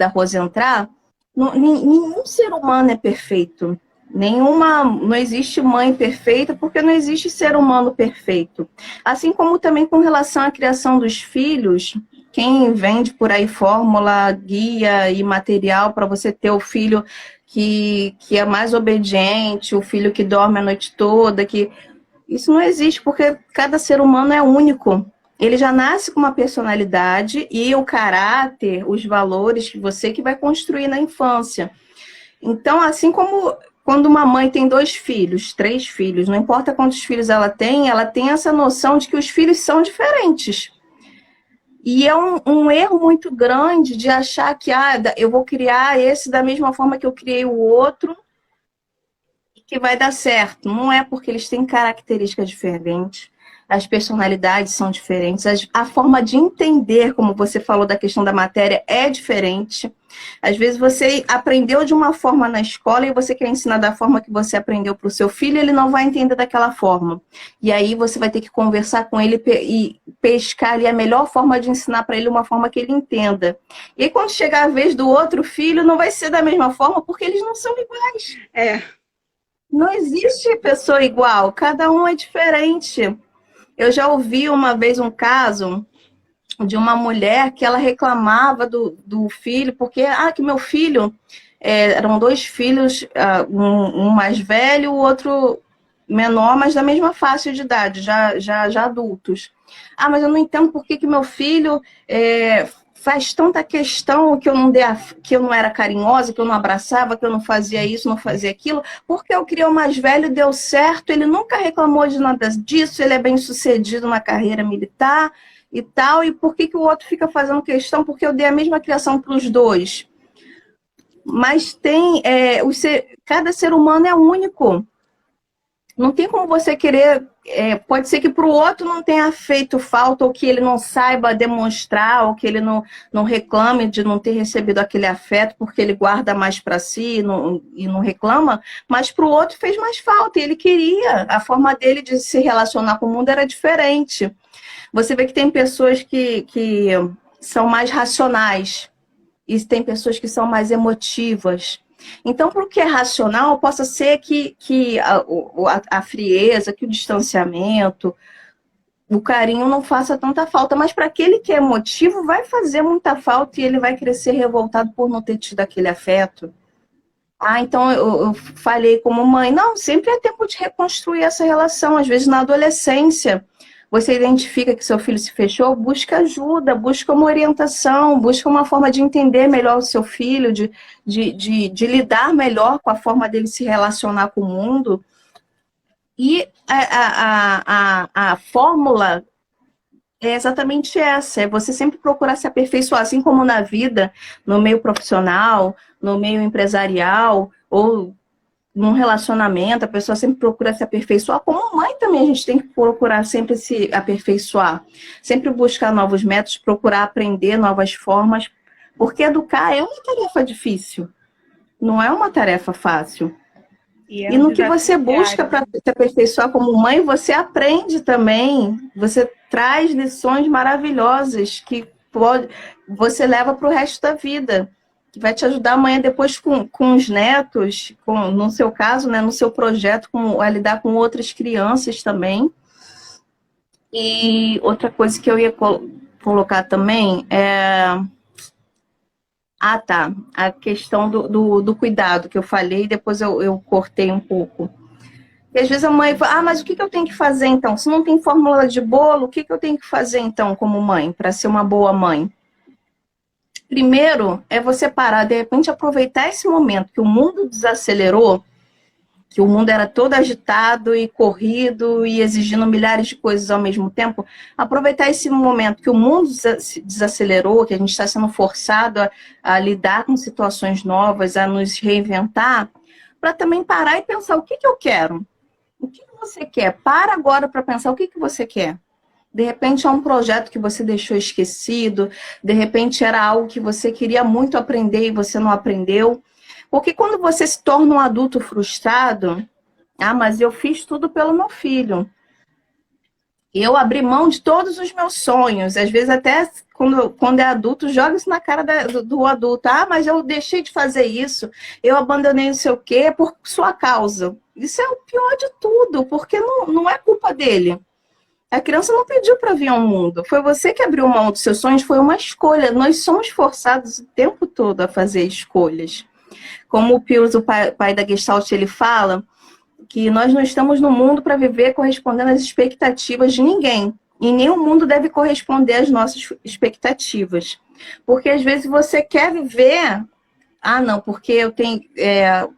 Rose entrar, nenhum ser humano é perfeito. Não existe mãe perfeita, porque não existe ser humano perfeito. Assim como também com relação à criação dos filhos, quem vende por aí fórmula, guia e material para você ter o filho que é mais obediente, o filho que dorme a noite toda, isso não existe, porque cada ser humano é único. Ele já nasce com uma personalidade e o caráter, os valores que vai construir na infância. Então, assim como quando uma mãe tem 2 filhos, 3 filhos, não importa quantos filhos ela tem essa noção de que os filhos são diferentes. E é um erro muito grande de achar que eu vou criar esse da mesma forma que eu criei o outro e que vai dar certo. Não é, porque eles têm características diferentes, as personalidades são diferentes, a forma de entender, como você falou da questão da matéria, é diferente. Às vezes você aprendeu de uma forma na escola e você quer ensinar da forma que você aprendeu para o seu filho, ele não vai entender daquela forma. E aí você vai ter que conversar com ele e pescar ali a melhor forma de ensinar para ele, uma forma que ele entenda. E aí, quando chegar a vez do outro filho, não vai ser da mesma forma, porque eles não são iguais. Não existe pessoa igual, cada um é diferente. Eu já ouvi uma vez um caso de uma mulher que ela reclamava do filho, porque, que meu filho, eram 2 filhos, um mais velho, o outro menor, mas da mesma faixa de idade, já adultos. Mas eu não entendo por que meu filho faz tanta questão que eu não era carinhosa, que eu não abraçava, que eu não fazia isso, não fazia aquilo, porque eu criei o mais velho, deu certo, ele nunca reclamou de nada disso, ele é bem sucedido na carreira militar e tal, e por que o outro fica fazendo questão? Porque eu dei a mesma criação para os 2. Mas cada ser humano é único. Não tem como você querer... pode ser que para o outro não tenha feito falta, ou que ele não saiba demonstrar, ou que ele não reclame de não ter recebido aquele afeto, porque ele guarda mais para si e não reclama, mas para o outro fez mais falta, e ele queria. A forma dele de se relacionar com o mundo era diferente. Você vê que tem pessoas que são mais racionais, e tem pessoas que são mais emotivas. Então, para o que é racional, possa ser que a frieza, que o distanciamento, o carinho não faça tanta falta, mas para aquele que é emotivo, vai fazer muita falta e ele vai crescer revoltado por não ter tido aquele afeto. Então eu falei como mãe, não, sempre é tempo de reconstruir essa relação. Às vezes na adolescência, você identifica que seu filho se fechou, busca ajuda, busca uma orientação, busca uma forma de entender melhor o seu filho, de lidar melhor com a forma dele se relacionar com o mundo. E a fórmula é exatamente essa, é você sempre procurar se aperfeiçoar, assim como na vida, no meio profissional, no meio empresarial, ou num relacionamento, a pessoa sempre procura se aperfeiçoar. Como mãe também a gente tem que procurar sempre se aperfeiçoar. Sempre buscar novos métodos, procurar aprender novas formas. Porque educar é uma tarefa difícil. Não é uma tarefa fácil. E no que você busca para se aperfeiçoar como mãe, você aprende também. Você traz lições maravilhosas que você leva para o resto da vida. Que vai te ajudar amanhã depois com os netos, no seu caso, né, no seu projeto, a lidar com outras crianças também. E outra coisa que eu ia colocar também é... a questão do cuidado que eu falei, depois eu cortei um pouco. E às vezes a mãe fala, mas o que eu tenho que fazer então? Se não tem fórmula de bolo, o que eu tenho que fazer então como mãe, para ser uma boa mãe? Primeiro, é você parar, de repente, aproveitar esse momento que o mundo desacelerou, que o mundo era todo agitado e corrido e exigindo milhares de coisas ao mesmo tempo, aproveitar esse momento que o mundo se desacelerou, que a gente está sendo forçado a lidar com situações novas, a nos reinventar, para também parar e pensar o que eu quero. O que você quer? Para agora para pensar o que você quer. De repente é um projeto que você deixou esquecido, de repente era algo que você queria muito aprender e você não aprendeu. Porque quando você se torna um adulto frustrado, mas eu fiz tudo pelo meu filho. Eu abri mão de todos os meus sonhos. Às vezes até quando é adulto, joga isso na cara do adulto. Mas eu deixei de fazer isso, eu abandonei não sei o quê por sua causa. Isso é o pior de tudo, porque não é culpa dele. A criança não pediu para vir ao mundo. Foi você que abriu mão dos seus sonhos, foi uma escolha. Nós somos forçados o tempo todo a fazer escolhas. Como o Pius, o pai da Gestalt, ele fala que nós não estamos no mundo para viver correspondendo às expectativas de ninguém. E nem o mundo deve corresponder às nossas expectativas. Porque às vezes você quer viver... não, porque eu tenho...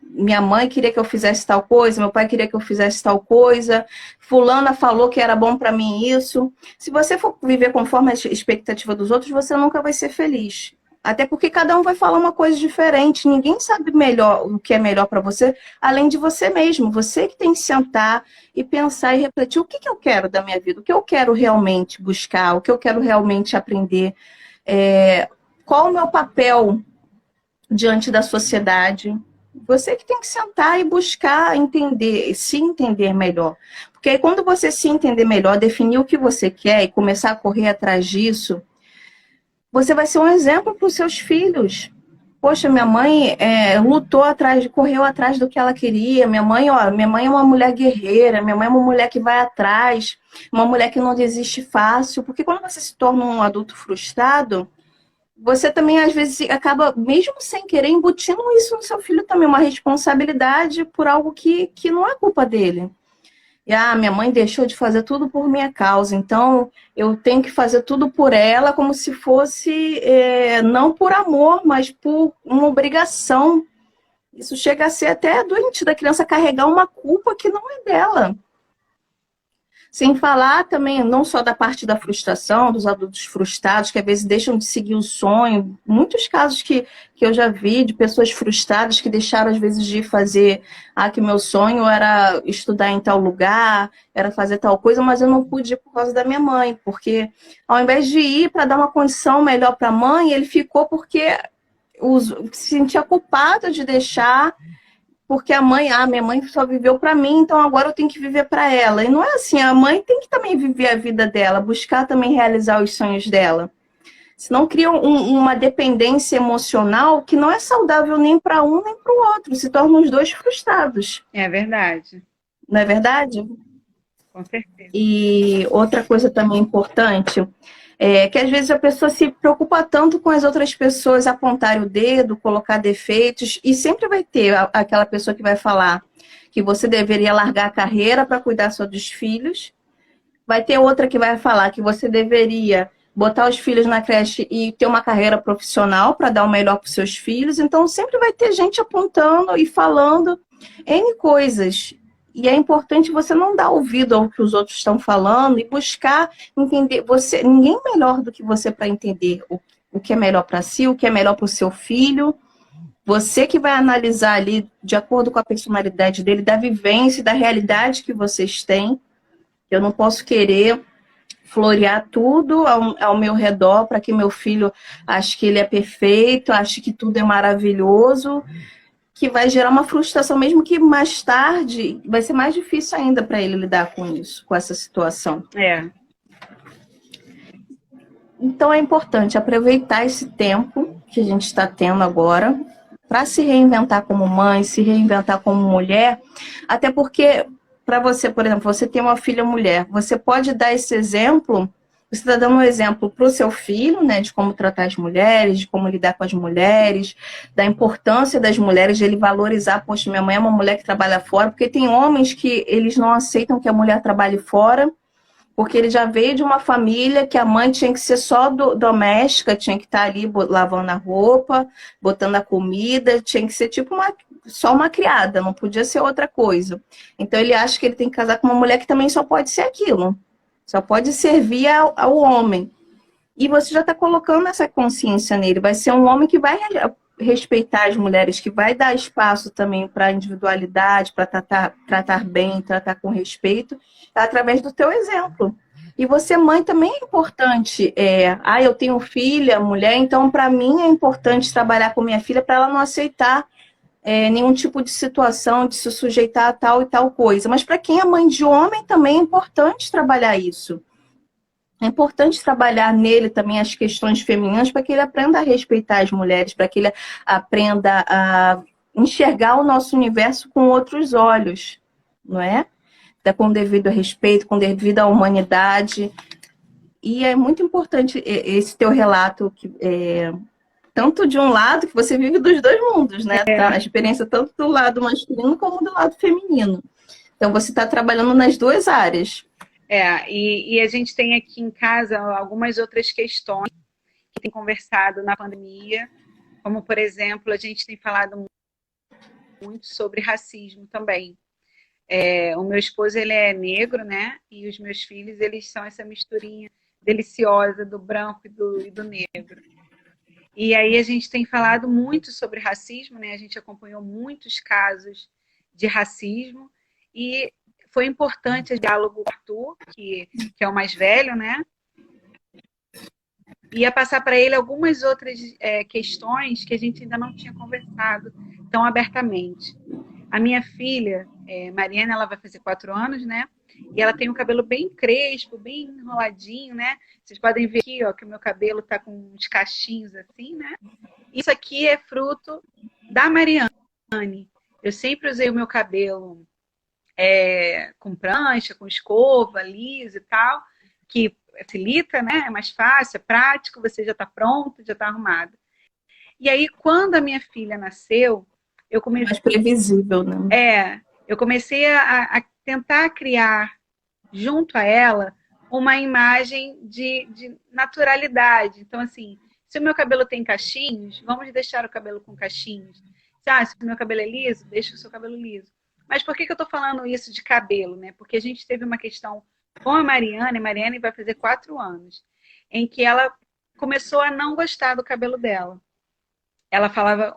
minha mãe queria que eu fizesse tal coisa, meu pai queria que eu fizesse tal coisa, fulana falou que era bom para mim isso. Se você for viver conforme a expectativa dos outros, você nunca vai ser feliz. Até porque cada um vai falar uma coisa diferente. Ninguém sabe melhor o que é melhor para você, além de você mesmo. Você que tem que sentar e pensar e refletir o que eu quero da minha vida, o que eu quero realmente buscar, o que eu quero realmente aprender, qual o meu papel diante da sociedade. Você que tem que sentar e buscar entender, se entender melhor. Porque aí quando você se entender melhor, definir o que você quer e começar a correr atrás disso, você vai ser um exemplo para os seus filhos. Poxa, minha mãe correu atrás do que ela queria. Minha mãe é uma mulher guerreira, minha mãe é uma mulher que vai atrás, uma mulher que não desiste fácil. Porque quando você se torna um adulto frustrado, você também, às vezes, acaba, mesmo sem querer, embutindo isso no seu filho também, uma responsabilidade por algo que não é culpa dele. E, minha mãe deixou de fazer tudo por minha causa, então eu tenho que fazer tudo por ela, como se fosse, não por amor, mas por uma obrigação. Isso chega a ser até doente da criança carregar uma culpa que não é dela. Sem falar também, não só da parte da frustração, dos adultos frustrados, que às vezes deixam de seguir o sonho. Muitos casos que eu já vi de pessoas frustradas que deixaram, às vezes, de fazer... que meu sonho era estudar em tal lugar, era fazer tal coisa, mas eu não pude ir por causa da minha mãe. Porque ao invés de ir para dar uma condição melhor para a mãe, ele ficou porque se sentia culpado de deixar... Porque minha mãe só viveu para mim, então agora eu tenho que viver para ela. E não é assim, a mãe tem que também viver a vida dela, buscar também realizar os sonhos dela. Senão cria uma dependência emocional que não é saudável nem para um nem para o outro. Se tornam os dois frustrados. É verdade. Não é verdade? Com certeza. E outra coisa também importante... que às vezes a pessoa se preocupa tanto com as outras pessoas apontarem o dedo, colocar defeitos, e sempre vai ter aquela pessoa que vai falar que você deveria largar a carreira para cuidar só dos filhos. Vai ter outra que vai falar que você deveria botar os filhos na creche e ter uma carreira profissional para dar o melhor para os seus filhos. Então sempre vai ter gente apontando e falando N coisas. E é importante você não dar ouvido ao que os outros estão falando e buscar entender. Ninguém é melhor do que você para entender o que é melhor para si, o que é melhor para o seu filho. Você que vai analisar ali, de acordo com a personalidade dele, da vivência, da realidade que vocês têm. Eu não posso querer florear tudo ao meu redor para que meu filho ache que ele é perfeito, ache que tudo é maravilhoso, que vai gerar uma frustração, mesmo que mais tarde vai ser mais difícil ainda para ele lidar com isso, com essa situação. Então é importante aproveitar esse tempo que a gente está tendo agora para se reinventar como mãe, se reinventar como mulher, até porque para você, por exemplo, você tem uma filha mulher, você pode dar esse exemplo. Você está dando um exemplo para o seu filho, né, de como tratar as mulheres, de como lidar com as mulheres, da importância das mulheres, de ele valorizar, poxa, minha mãe é uma mulher que trabalha fora, porque tem homens que eles não aceitam que a mulher trabalhe fora, porque ele já veio de uma família que a mãe tinha que ser só doméstica, tinha que estar ali lavando a roupa, botando a comida, tinha que ser tipo só uma criada, não podia ser outra coisa. Então ele acha que ele tem que casar com uma mulher que também só pode ser aquilo, só pode servir ao homem. E você já está colocando essa consciência nele. Vai ser um homem que vai respeitar as mulheres, que vai dar espaço também para a individualidade, para tratar bem, tratar com respeito, através do teu exemplo. E você, mãe, também é importante. Eu tenho filha, mulher, então para mim é importante trabalhar com minha filha para ela não aceitar nenhum tipo de situação de se sujeitar a tal e tal coisa. Mas para quem é mãe de homem também é importante trabalhar isso. É importante trabalhar nele também as questões femininas para que ele aprenda a respeitar as mulheres, para que ele aprenda a enxergar o nosso universo com outros olhos, não é? Com devido respeito, com devido à humanidade. E é muito importante esse teu relato, tanto de um lado, que você vive dos dois mundos, né? A experiência tanto do lado masculino como do lado feminino. Então você está trabalhando nas duas áreas. E a gente tem aqui em casa algumas outras questões que tem conversado na pandemia, como, por exemplo, a gente tem falado muito sobre racismo também. O meu esposo, ele é negro, né? E os meus filhos, eles são essa misturinha deliciosa do branco e do negro. E aí a gente tem falado muito sobre racismo, né? A gente acompanhou muitos casos de racismo e foi importante o diálogo com o Arthur, que é o mais velho, né? Ia passar para ele algumas outras questões que a gente ainda não tinha conversado tão abertamente. A minha filha, Mariana, ela vai fazer 4 anos, né? E ela tem um cabelo bem crespo, bem enroladinho, né? Vocês podem ver aqui, ó, que o meu cabelo tá com uns cachinhos assim, né? Isso aqui é fruto da Mariane. Eu sempre usei o meu cabelo com prancha, com escova, liso e tal, que facilita, né? É mais fácil, é prático, você já está pronto, já está arrumado. E aí, quando a minha filha nasceu, eu comecei... Mais previsível, né? Eu comecei a tentar criar, junto a ela, uma imagem de naturalidade. Então, assim, se o meu cabelo tem cachinhos, vamos deixar o cabelo com cachinhos. Se o meu cabelo é liso, deixa o seu cabelo liso. Mas por que eu estou falando isso de cabelo, né? Porque a gente teve uma questão com a Mariane vai fazer 4 anos, em que ela começou a não gostar do cabelo dela. Ela falava,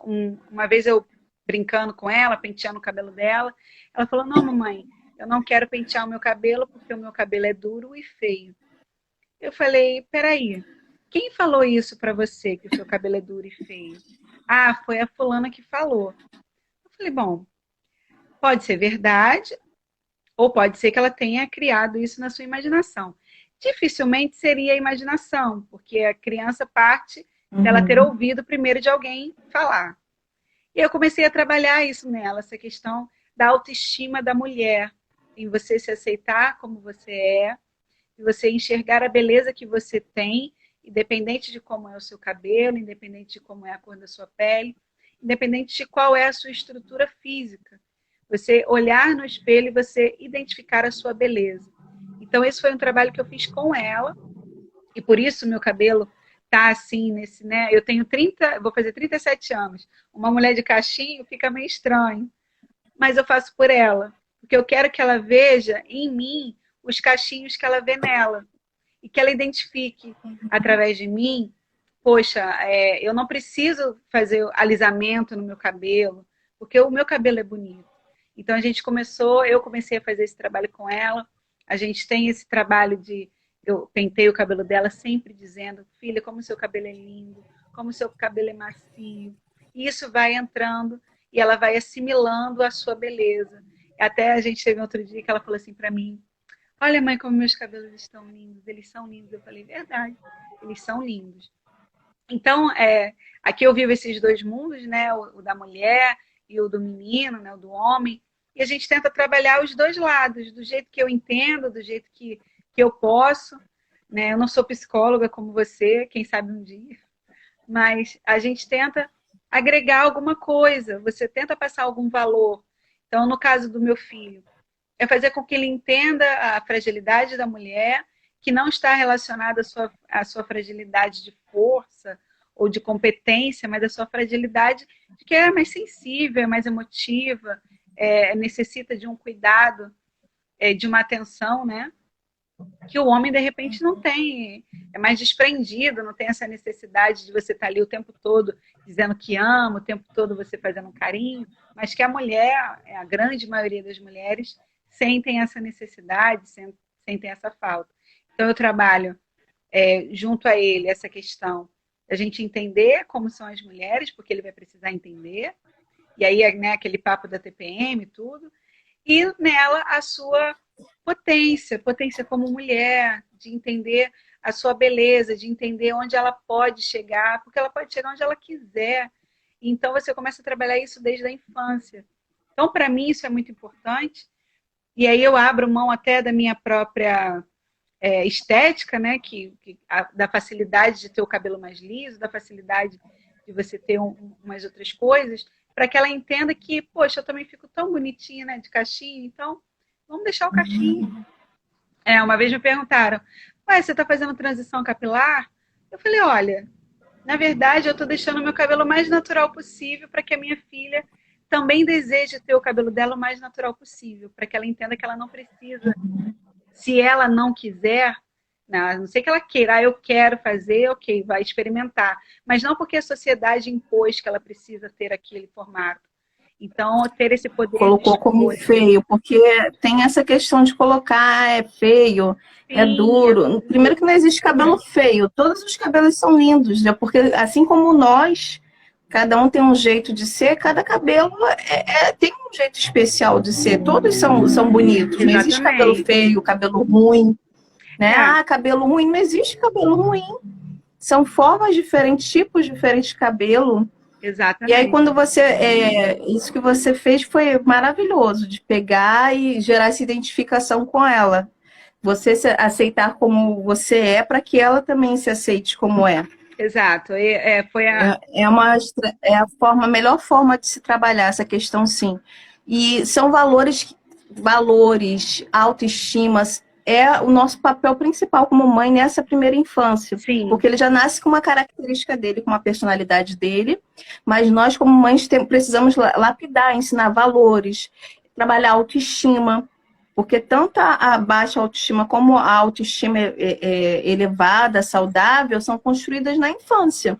uma vez eu brincando com ela, penteando o cabelo dela, ela falou, não, mamãe, eu não quero pentear o meu cabelo porque o meu cabelo é duro e feio. Eu falei, peraí, quem falou isso pra você, que o seu cabelo é duro e feio? Ah, foi a fulana que falou. Eu falei, bom, pode ser verdade, ou pode ser que ela tenha criado isso na sua imaginação. Dificilmente seria a imaginação, porque a criança parte dela ter ouvido primeiro de alguém falar. E eu comecei a trabalhar isso nela, essa questão da autoestima da mulher, em você se aceitar como você é, e você enxergar a beleza que você tem, independente de como é o seu cabelo, independente de como é a cor da sua pele, independente de qual é a sua estrutura física. Você olhar no espelho e você identificar a sua beleza. Então, esse foi um trabalho que eu fiz com ela, e por isso meu cabelo tá assim, né? Eu tenho vou fazer 37 anos. Uma mulher de cachinho fica meio estranho. Mas eu faço por ela, porque eu quero que ela veja em mim os cachinhos que ela vê nela. E que ela identifique através de mim, poxa, eu não preciso fazer alisamento no meu cabelo, porque o meu cabelo é bonito. Então eu comecei a fazer esse trabalho com ela. A gente tem esse trabalho eu pentei o cabelo dela sempre dizendo, filha, como o seu cabelo é lindo, como o seu cabelo é macio. E isso vai entrando e ela vai assimilando a sua beleza. Até a gente teve outro dia que ela falou assim para mim, olha, mãe, como meus cabelos estão lindos, eles são lindos. Eu falei, verdade, eles são lindos. Então, aqui eu vivo esses dois mundos, né, o da mulher e o do menino, né, o do homem, e a gente tenta trabalhar os dois lados, do jeito que eu entendo, do jeito que eu posso, né? Eu não sou psicóloga como você, quem sabe um dia, mas a gente tenta agregar alguma coisa, você tenta passar algum valor. Então, no caso do meu filho, é fazer com que ele entenda a fragilidade da mulher, que não está relacionada à sua fragilidade de força ou de competência, mas a sua fragilidade de que é mais sensível, é mais emotiva, necessita de um cuidado, de uma atenção, né? Que o homem, de repente, não tem, é mais desprendido, não tem essa necessidade de você estar ali o tempo todo dizendo que ama, o tempo todo você fazendo um carinho, mas que a mulher, a grande maioria das mulheres, sentem essa necessidade, sentem essa falta. Então, eu trabalho junto a ele essa questão da gente entender como são as mulheres, porque ele vai precisar entender, e aí, né, aquele papo da TPM e tudo, e nela a sua potência como mulher, de entender a sua beleza, de entender onde ela pode chegar, porque ela pode chegar onde ela quiser. Então, você começa a trabalhar isso desde a infância. Então, para mim, isso é muito importante. E aí eu abro mão até da minha própria estética, né? Da facilidade de ter o cabelo mais liso, da facilidade de você ter umas outras coisas, para que ela entenda que, poxa, eu também fico tão bonitinha, né? De cachinho, então vamos deixar o cachinho. Uma vez me perguntaram, ué, você está fazendo transição capilar? Eu falei, olha, na verdade eu estou deixando o meu cabelo o mais natural possível para que a minha filha também deseje ter o cabelo dela o mais natural possível, para que ela entenda que ela não precisa. Se ela não quiser, a não ser que ela queira, eu quero fazer, ok, vai experimentar. Mas não porque a sociedade impôs que ela precisa ter aquele formato. Então, ter esse poder colocou como feio, porque tem essa questão de colocar é feio, é duro. Primeiro que não existe cabelo feio, todos os cabelos são lindos, né? Porque assim como nós, cada um tem um jeito de ser, cada cabelo tem um jeito especial de ser, todos são bonitos. Exatamente. Não existe cabelo feio, cabelo ruim, né? Cabelo ruim, não existe cabelo ruim. São formas diferentes, tipos diferentes de cabelo. Exatamente. E aí, quando isso que você fez foi maravilhoso, de pegar e gerar essa identificação com ela. Você se aceitar como você é, para que ela também se aceite como é. Exato. Foi a melhor forma de se trabalhar essa questão, sim. E são valores, autoestima, é o nosso papel principal como mãe nessa primeira infância. Sim. Porque ele já nasce com uma característica dele, com uma personalidade dele, mas nós, como mães, precisamos lapidar, ensinar valores, trabalhar autoestima, porque tanto a baixa autoestima como a autoestima elevada, saudável, são construídas na infância.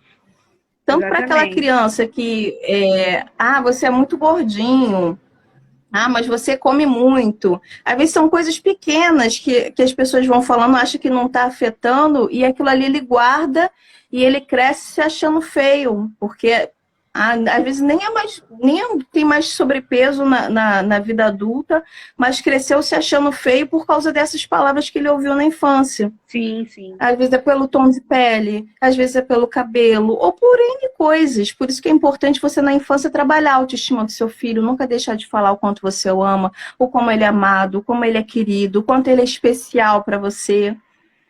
Tanto para aquela criança que, você é muito gordinho, mas você come muito. Às vezes são coisas pequenas que as pessoas vão falando, acham que não está afetando, e aquilo ali ele guarda e ele cresce se achando feio, porque às vezes nem tem mais sobrepeso na vida adulta, mas cresceu se achando feio por causa dessas palavras que ele ouviu na infância. Sim, sim. Às vezes é pelo tom de pele, às vezes é pelo cabelo, ou por N coisas. Por isso que é importante você, na infância, trabalhar a autoestima do seu filho, nunca deixar de falar o quanto você o ama, o como ele é amado, o como ele é querido, o quanto ele é especial para você.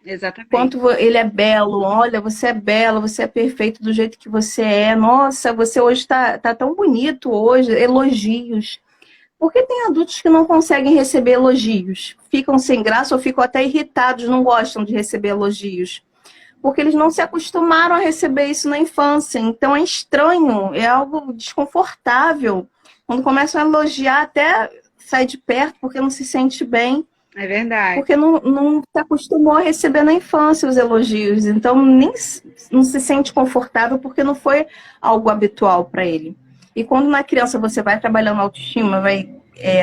Exatamente. Quanto ele é belo, olha, você é belo, você é perfeito do jeito que você é. Nossa, você hoje está tão bonito hoje, elogios. Porque tem adultos que não conseguem receber elogios, ficam sem graça ou ficam até irritados, não gostam de receber elogios. Porque eles não se acostumaram a receber isso na infância. Então é estranho, é algo desconfortável. Quando começam a elogiar, até sai de perto porque não se sente bem. É verdade. Porque não se acostumou a receber na infância os elogios. Então não se sente confortável porque não foi algo habitual para ele. E quando na criança você vai trabalhando a autoestima, vai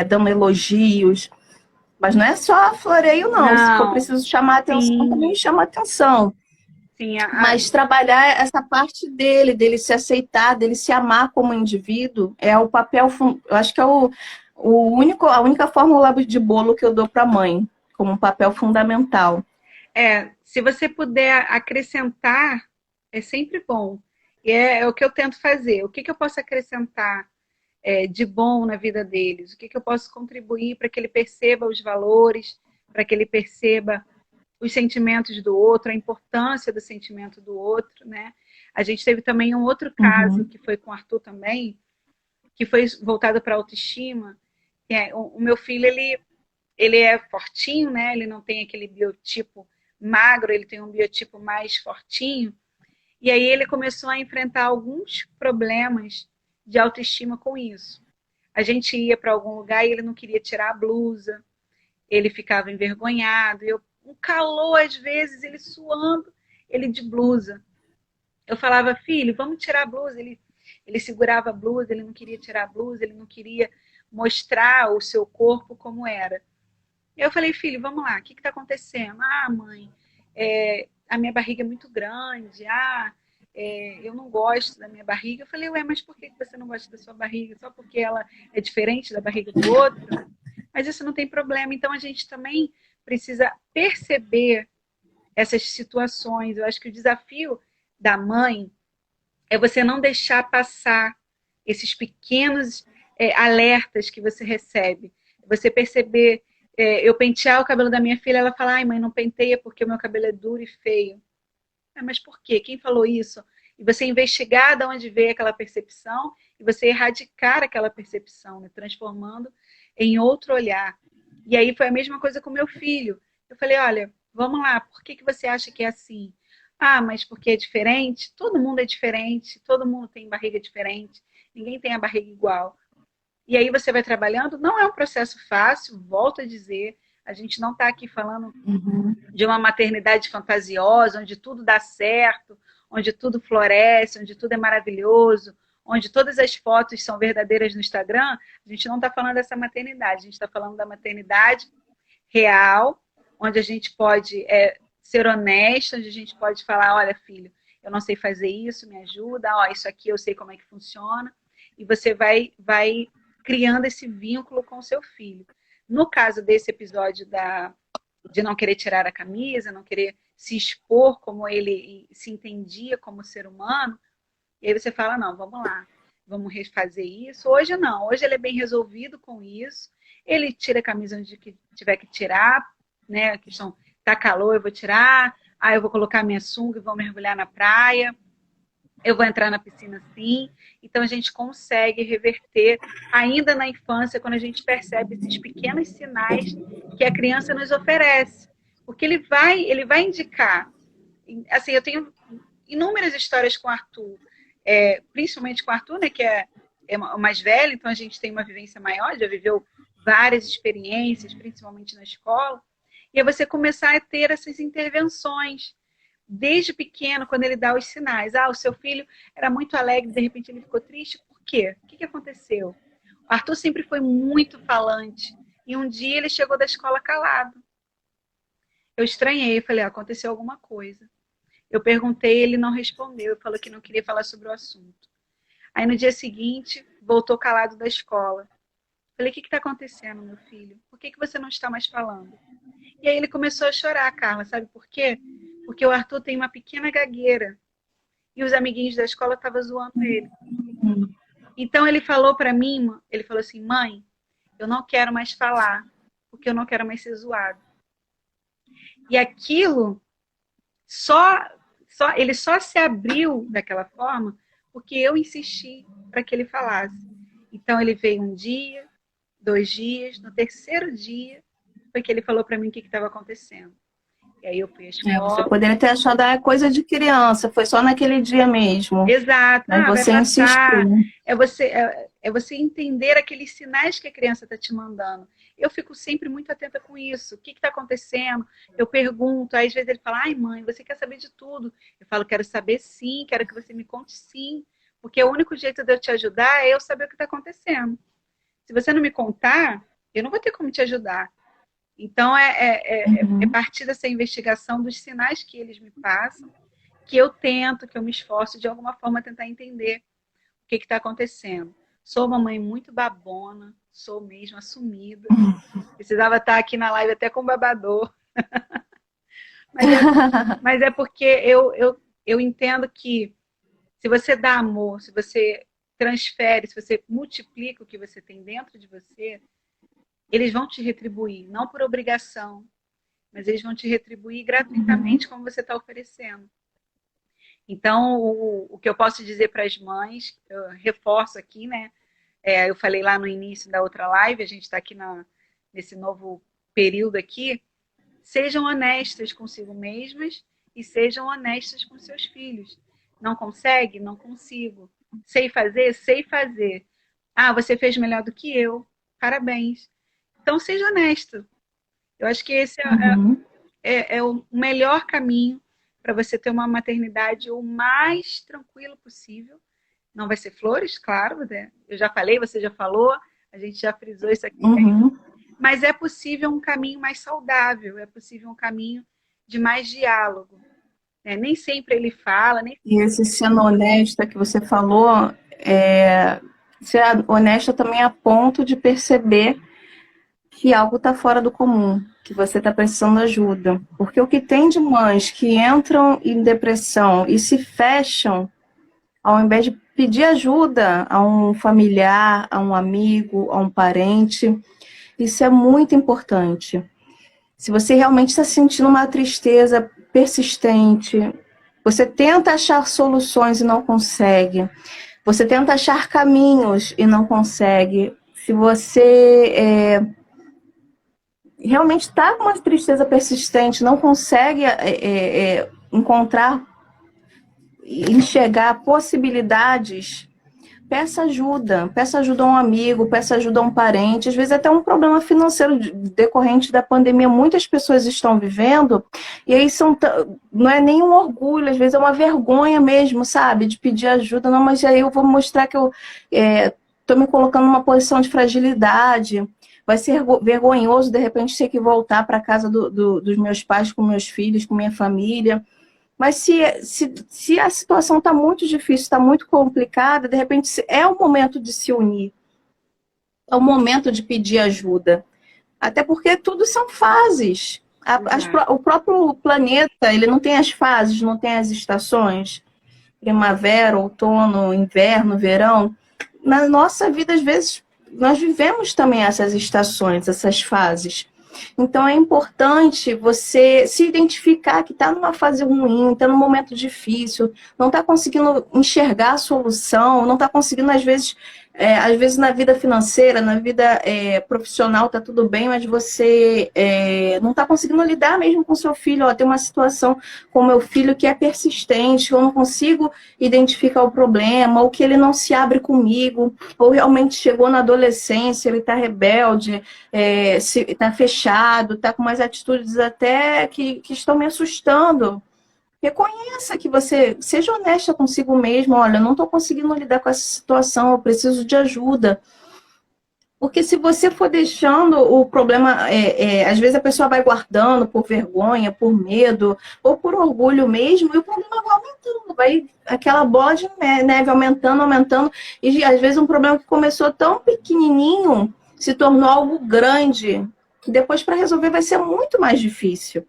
dando elogios, mas não é só floreio, não. Se for preciso chamar a atenção, também chama a atenção. Sim, Mas trabalhar essa parte dele se aceitar, dele se amar como indivíduo, é o papel, eu acho que é a única fórmula de bolo que eu dou para a mãe, como um papel fundamental. Se você puder acrescentar, é sempre bom. E é o que eu tento fazer. O que eu posso acrescentar de bom na vida deles? O que eu posso contribuir para que ele perceba os valores, para que ele perceba os sentimentos do outro, a importância do sentimento do outro, né? A gente teve também um outro caso, que foi com o Arthur também, que foi voltado para a autoestima. O meu filho, ele ele é fortinho, né? Ele não tem aquele biotipo magro, ele tem um biotipo mais fortinho. E aí ele começou a enfrentar alguns problemas de autoestima com isso. A gente ia para algum lugar e ele não queria tirar a blusa, ele ficava envergonhado, um calor às vezes, ele suando, ele de blusa. Eu falava, filho, vamos tirar a blusa. Ele segurava a blusa, ele não queria tirar a blusa, ele não queria mostrar o seu corpo como era. Eu falei, filho, vamos lá, o que está acontecendo? Ah, mãe, a minha barriga é muito grande, eu não gosto da minha barriga. Eu falei, ué, mas por que você não gosta da sua barriga? Só porque ela é diferente da barriga do outro? Mas isso não tem problema. Então, a gente também precisa perceber essas situações. Eu acho que o desafio da mãe é você não deixar passar esses pequenos alertas que você recebe. Você perceber, eu pentear o cabelo da minha filha, ela fala, ai mãe, não penteia porque o meu cabelo é duro e feio. Mas por quê? Quem falou isso? E você investigar de onde veio aquela percepção e você erradicar aquela percepção, né? Transformando em outro olhar. E aí foi a mesma coisa com meu filho. Eu falei, olha, vamos lá, por que você acha que é assim? Ah, mas porque é diferente? Todo mundo é diferente, todo mundo tem barriga diferente, ninguém tem a barriga igual. E aí você vai trabalhando, não é um processo fácil, volto a dizer, a gente não está aqui falando de uma maternidade fantasiosa, onde tudo dá certo, onde tudo floresce, onde tudo é maravilhoso, onde todas as fotos são verdadeiras no Instagram. A gente não está falando dessa maternidade, a gente está falando da maternidade real, onde a gente pode ser honesto, onde a gente pode falar, olha, filho, eu não sei fazer isso, me ajuda, ó, isso aqui eu sei como é que funciona, e você vai criando esse vínculo com o seu filho. No caso desse episódio de não querer tirar a camisa, não querer se expor como ele se entendia como ser humano, e aí você fala, não, vamos lá, vamos refazer isso. Hoje não, hoje ele é bem resolvido com isso, ele tira a camisa onde tiver que tirar, né, a questão, tá calor, eu vou tirar, eu vou colocar minha sunga e vou mergulhar na praia, eu vou entrar na piscina sim. Então a gente consegue reverter ainda na infância, quando a gente percebe esses pequenos sinais que a criança nos oferece. Porque ele vai indicar. Assim, eu tenho inúmeras histórias com o Arthur, principalmente com o Arthur, né, que é o mais velho, então a gente tem uma vivência maior, já viveu várias experiências, principalmente na escola, e é você começar a ter essas intervenções desde pequeno, quando ele dá os sinais. O seu filho era muito alegre, de repente ele ficou triste. Por quê? O que aconteceu? O Arthur sempre foi muito falante. E um dia ele chegou da escola calado. Eu estranhei, falei, aconteceu alguma coisa. Eu perguntei, ele não respondeu. Falou que não queria falar sobre o assunto. Aí no dia seguinte, voltou calado da escola. Falei, o que está acontecendo, meu filho? Por que você não está mais falando? E aí ele começou a chorar, Carla. Sabe por quê? Porque o Arthur tem uma pequena gagueira. E os amiguinhos da escola estavam zoando ele. Então ele falou para mim, ele falou assim, mãe, eu não quero mais falar, porque eu não quero mais ser zoado. E aquilo, ele só se abriu daquela forma porque eu insisti para que ele falasse. Então ele veio um dia, 2 dias, no terceiro dia, foi que ele falou para mim o que estava acontecendo. E aí eu fui à escola. Você poderia ter achado coisa de criança, foi só naquele dia mesmo. Exato. Mas você insistiu. É você entender aqueles sinais que a criança está te mandando. Eu fico sempre muito atenta com isso. O que está acontecendo? Eu pergunto, aí às vezes ele fala, ai mãe, você quer saber de tudo. Eu falo, quero saber sim, quero que você me conte sim. Porque o único jeito de eu te ajudar é eu saber o que está acontecendo. Se você não me contar, eu não vou ter como te ajudar. Então, é partir dessa investigação dos sinais que eles me passam, que eu me esforço de alguma forma a tentar entender o que está acontecendo. Sou uma mãe muito babona, sou mesmo assumida. Precisava estar aqui na live até com babador. Mas é porque eu entendo que se você dá amor, se você transfere, se você multiplica o que você tem dentro de você, eles vão te retribuir, não por obrigação, mas eles vão te retribuir gratuitamente como você está oferecendo. Então, o que eu posso dizer para as mães, eu reforço aqui, né? Eu falei lá no início da outra live, a gente está aqui nesse novo período aqui, sejam honestas consigo mesmas e sejam honestas com seus filhos. Não consegue? Não consigo. Sei fazer? Sei fazer. Ah, você fez melhor do que eu. Parabéns. Então, seja honesto. Eu acho que esse é o melhor caminho para você ter uma maternidade o mais tranquilo possível. Não vai ser flores, claro, né? Eu já falei, você já falou, a gente já frisou isso aqui. Mas é possível um caminho mais saudável, é possível um caminho de mais diálogo. Nem sempre ele fala. E esse sendo honesta que você falou, ser honesta também a ponto de perceber que algo está fora do comum, que você está precisando de ajuda. Porque o que tem de mães que entram em depressão e se fecham, ao invés de pedir ajuda a um familiar, a um amigo, a um parente, isso é muito importante. Se você realmente está sentindo uma tristeza persistente, você tenta achar soluções e não consegue, você tenta achar caminhos e não consegue, se você realmente está com uma tristeza persistente, não consegue enxergar possibilidades, peça ajuda a um amigo, peça ajuda a um parente, às vezes até um problema financeiro decorrente da pandemia, muitas pessoas estão vivendo, e aí não é nem um orgulho, às vezes é uma vergonha mesmo, sabe, de pedir ajuda, não, mas aí eu vou mostrar que eu estou me colocando numa posição de fragilidade. Vai ser vergonhoso, de repente, ter que voltar para a casa dos meus pais, com meus filhos, com minha família. Mas se a situação está muito difícil, está muito complicada, de repente é o momento de se unir. É o momento de pedir ajuda. Até porque tudo são fases. O próprio planeta, ele não tem as fases, não tem as estações. Primavera, outono, inverno, verão. Na nossa vida, às vezes, nós vivemos também essas estações, essas fases. Então é importante você se identificar que está numa fase ruim, está num momento difícil, não está conseguindo enxergar a solução, não está conseguindo, às vezes na vida financeira, na vida profissional está tudo bem, mas você não está conseguindo lidar mesmo com seu filho. Tem uma situação com meu filho que é persistente, eu não consigo identificar o problema, ou que ele não se abre comigo, ou realmente chegou na adolescência, ele está rebelde, está fechado, está com umas atitudes até que estão me assustando. Reconheça que seja honesta consigo mesmo. Olha, eu não estou conseguindo lidar com essa situação, eu preciso de ajuda. Porque se você for deixando o problema, às vezes a pessoa vai guardando por vergonha, por medo, ou por orgulho mesmo, e o problema vai aumentando, vai aquela bola de neve aumentando, e às vezes um problema que começou tão pequenininho se tornou algo grande, que depois para resolver vai ser muito mais difícil.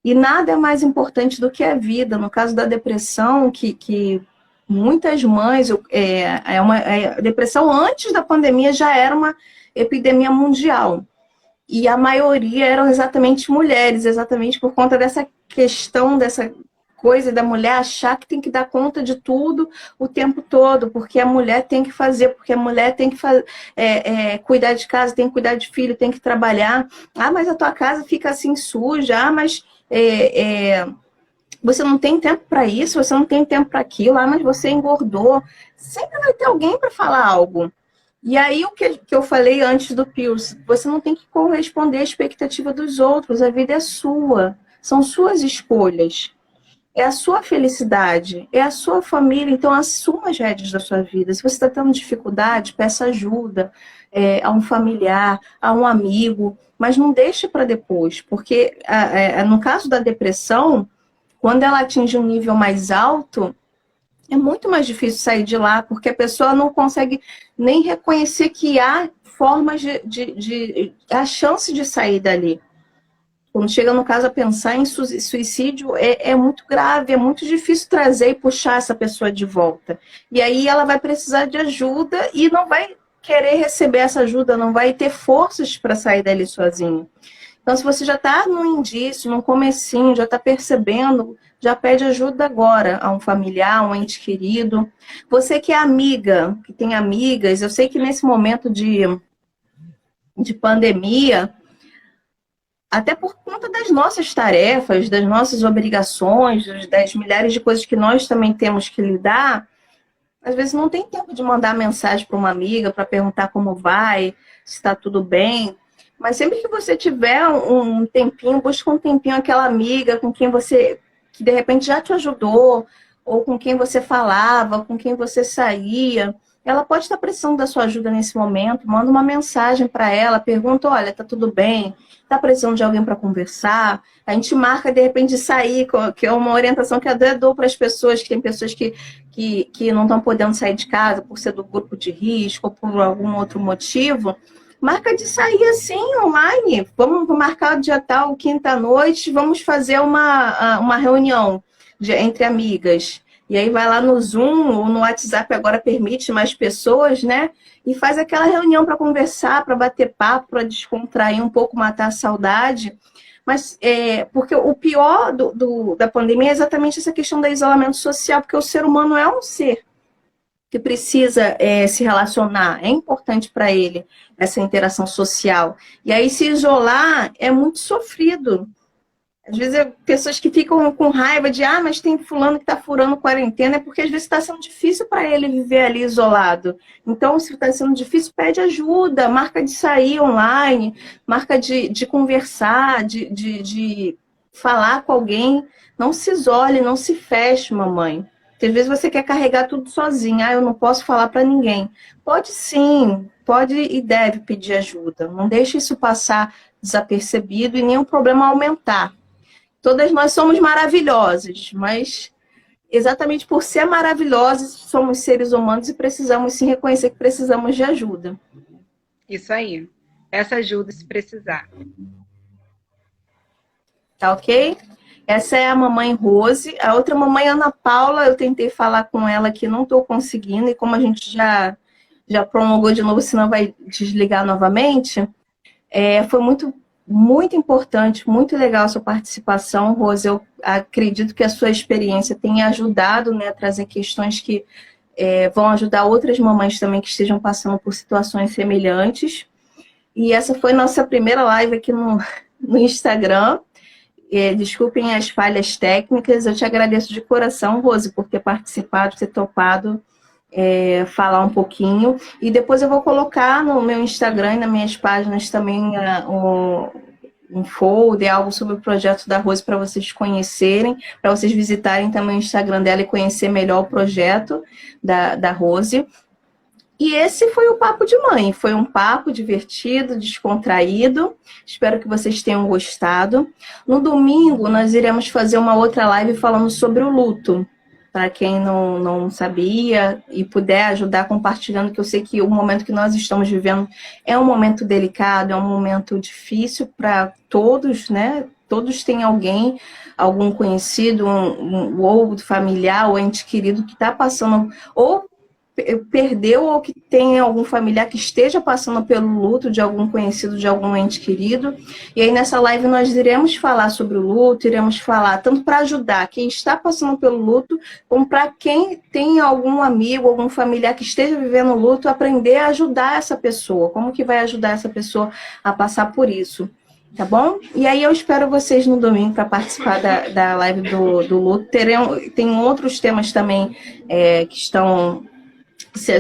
E nada é mais importante do que a vida. No caso da depressão, que muitas mães... a depressão antes da pandemia já era uma epidemia mundial. E a maioria eram exatamente mulheres, exatamente por conta dessa questão, dessa coisa da mulher achar que tem que dar conta de tudo o tempo todo, porque a mulher tem que fazer, porque a mulher tem que cuidar de casa, tem que cuidar de filho, tem que trabalhar. Ah, mas a tua casa fica assim suja. Ah, mas... você não tem tempo para isso, você não tem tempo para aquilo, mas você engordou. Sempre vai ter alguém para falar algo. E aí o que eu falei antes do Pierce, você não tem que corresponder à expectativa dos outros, a vida é sua, são suas escolhas, é a sua felicidade, é a sua família, então assuma as rédeas da sua vida. Se você está tendo dificuldade, peça ajuda a um familiar, a um amigo, mas não deixe para depois, porque no caso da depressão, quando ela atinge um nível mais alto, é muito mais difícil sair de lá, porque a pessoa não consegue nem reconhecer que há formas a chance de sair dali. Quando chega, no caso, a pensar em suicídio, é muito grave, é muito difícil trazer e puxar essa pessoa de volta. E aí ela vai precisar de ajuda e não vai querer receber essa ajuda, não vai ter forças para sair dali sozinho. Então, se você já está no indício, no comecinho, já está percebendo, já pede ajuda agora a um familiar, a um ente querido. Você que é amiga, que tem amigas, eu sei que nesse momento de pandemia, até por conta das nossas tarefas, das nossas obrigações, das milhares de coisas que nós também temos que lidar, às vezes não tem tempo de mandar mensagem para uma amiga para perguntar como vai, se está tudo bem. Mas sempre que você tiver um tempinho, busca um tempinho aquela amiga com quem você, que de repente já te ajudou, ou com quem você falava, com quem você saía. Ela pode estar precisando da sua ajuda nesse momento. Manda uma mensagem para ela, pergunta, olha, tá tudo bem? Tá precisando de alguém para conversar? A gente marca, de repente, de sair, que é uma orientação que eu até dou para as pessoas, que tem pessoas que não estão podendo sair de casa por ser do grupo de risco ou por algum outro motivo. Marca de sair assim, online. Vamos marcar o dia tal, quinta-noite, vamos fazer uma reunião entre amigas. E aí vai lá no Zoom ou no WhatsApp, agora permite mais pessoas, né? E faz aquela reunião para conversar, para bater papo, para descontrair um pouco, matar a saudade. Mas porque o pior da pandemia é exatamente essa questão do isolamento social, porque o ser humano é um ser que precisa se relacionar, é importante para ele essa interação social. E aí se isolar é muito sofrido. Às vezes pessoas que ficam com raiva de, mas tem fulano que está furando quarentena, é porque às vezes está sendo difícil para ele viver ali isolado. Então, se está sendo difícil, pede ajuda, marca de sair online, marca de conversar, de falar com alguém. Não se isole, não se feche, mamãe. Porque às vezes você quer carregar tudo sozinha. Eu não posso falar para ninguém. Pode sim, pode e deve pedir ajuda. Não deixe isso passar desapercebido e nem o problema aumentar. Todas nós somos maravilhosas, mas exatamente por ser maravilhosas, somos seres humanos e precisamos sim reconhecer que precisamos de ajuda. Isso aí. Essa ajuda se precisar. Tá ok? Essa é a mamãe Rose. A outra mamãe, Ana Paula, eu tentei falar com ela que não estou conseguindo, e como a gente já prolongou de novo, senão vai desligar novamente, foi muito importante, muito legal a sua participação, Rose. Eu acredito que a sua experiência tenha ajudado, né, a trazer questões que vão ajudar outras mamães também que estejam passando por situações semelhantes. E essa foi nossa primeira live aqui no Instagram. Desculpem as falhas técnicas. Eu te agradeço de coração, Rose, por ter participado, ter topado falar um pouquinho. E depois eu vou colocar no meu Instagram e nas minhas páginas também um folder, algo sobre o projeto da Rose para vocês conhecerem, para vocês visitarem também o Instagram dela e conhecer melhor o projeto da Rose. E esse foi o Papo de Mãe. Foi um papo divertido, descontraído. Espero que vocês tenham gostado. No domingo, nós iremos fazer uma outra live falando sobre o luto. Para quem não sabia e puder ajudar compartilhando, que eu sei que o momento que nós estamos vivendo é um momento delicado, é um momento difícil para todos, né? Todos têm alguém, algum conhecido, ou familiar, ou ente querido que está passando, ou perdeu, ou que tem algum familiar que esteja passando pelo luto de algum conhecido, de algum ente querido. E aí nessa live nós iremos falar sobre o luto, iremos falar tanto para ajudar quem está passando pelo luto, como para quem tem algum amigo, algum familiar que esteja vivendo o luto, aprender a ajudar essa pessoa. Como que vai ajudar essa pessoa a passar por isso? Tá bom? E aí eu espero vocês no domingo para participar da live do luto. Tem outros temas também que estão...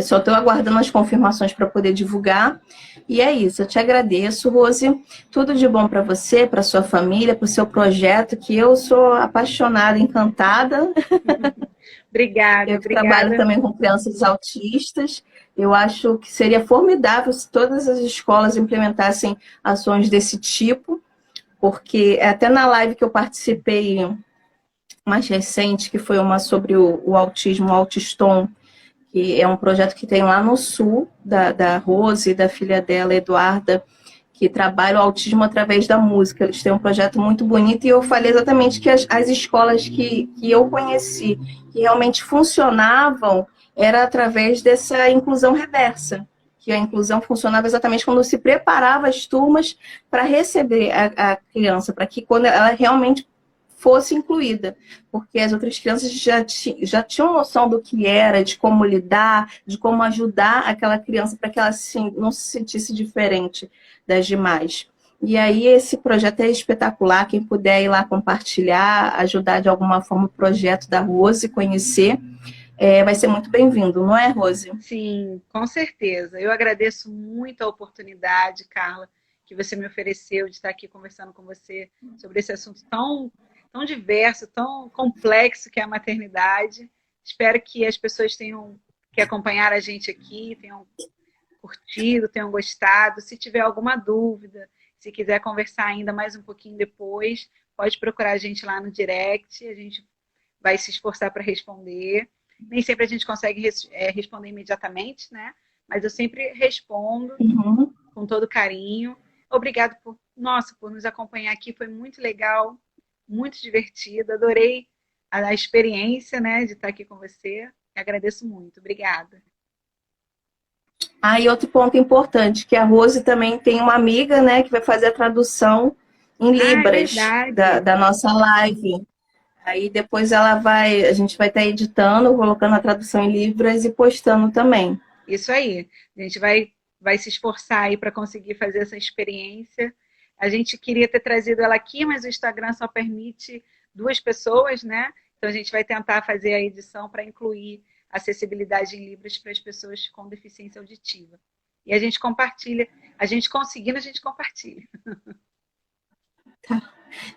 Só estou aguardando as confirmações para poder divulgar. E é isso, eu te agradeço, Rose. Tudo de bom para você, para sua família, para o seu projeto, que eu sou apaixonada, encantada. Obrigada, eu trabalho também com crianças autistas. Eu acho que seria formidável se todas as escolas implementassem ações desse tipo, porque até na live que eu participei mais recente, que foi uma sobre o autismo, o Autistom, que é um projeto que tem lá no sul, da Rose e da filha dela, Eduarda, que trabalha o autismo através da música. Eles têm um projeto muito bonito, e eu falei exatamente que as escolas que eu conheci, que realmente funcionavam, era através dessa inclusão reversa, que a inclusão funcionava exatamente quando se preparava as turmas para receber a criança, para que quando ela realmente fosse incluída, porque as outras crianças já tinham noção do que era, de como lidar, de como ajudar aquela criança para que ela não se sentisse diferente das demais. E aí esse projeto é espetacular, quem puder ir lá compartilhar, ajudar de alguma forma o projeto da Rose, conhecer, vai ser muito bem-vindo, não é, Rose? Sim, com certeza. Eu agradeço muito a oportunidade, Carla, que você me ofereceu de estar aqui conversando com você sobre esse assunto tão diverso, tão complexo que é a maternidade. Espero que as pessoas tenham que acompanhar a gente aqui, tenham curtido, tenham gostado. Se tiver alguma dúvida, se quiser conversar ainda mais um pouquinho depois, pode procurar a gente lá no direct, a gente vai se esforçar para responder. Nem sempre a gente consegue responder imediatamente, né? Mas eu sempre respondo com todo carinho. Obrigado por nos acompanhar aqui, foi muito legal, muito divertido, adorei a experiência, né, de estar aqui com você. Agradeço muito, obrigada. E outro ponto importante, que a Rose também tem uma amiga, né, que vai fazer a tradução em Libras É verdade. da nossa live. Aí depois a gente vai estar editando, colocando a tradução em Libras e postando também. Isso aí. A gente vai se esforçar aí para conseguir fazer essa experiência. A gente queria ter trazido ela aqui, mas o Instagram só permite 2 pessoas, né? Então a gente vai tentar fazer a edição para incluir acessibilidade em Libras para as pessoas com deficiência auditiva. E a gente compartilha. A gente conseguindo, a gente compartilha.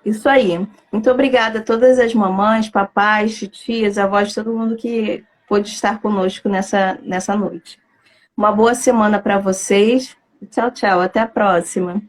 Isso aí. Muito obrigada a todas as mamães, papais, tias, avós, todo mundo que pôde estar conosco nessa noite. Uma boa semana para vocês. Tchau, tchau. Até a próxima.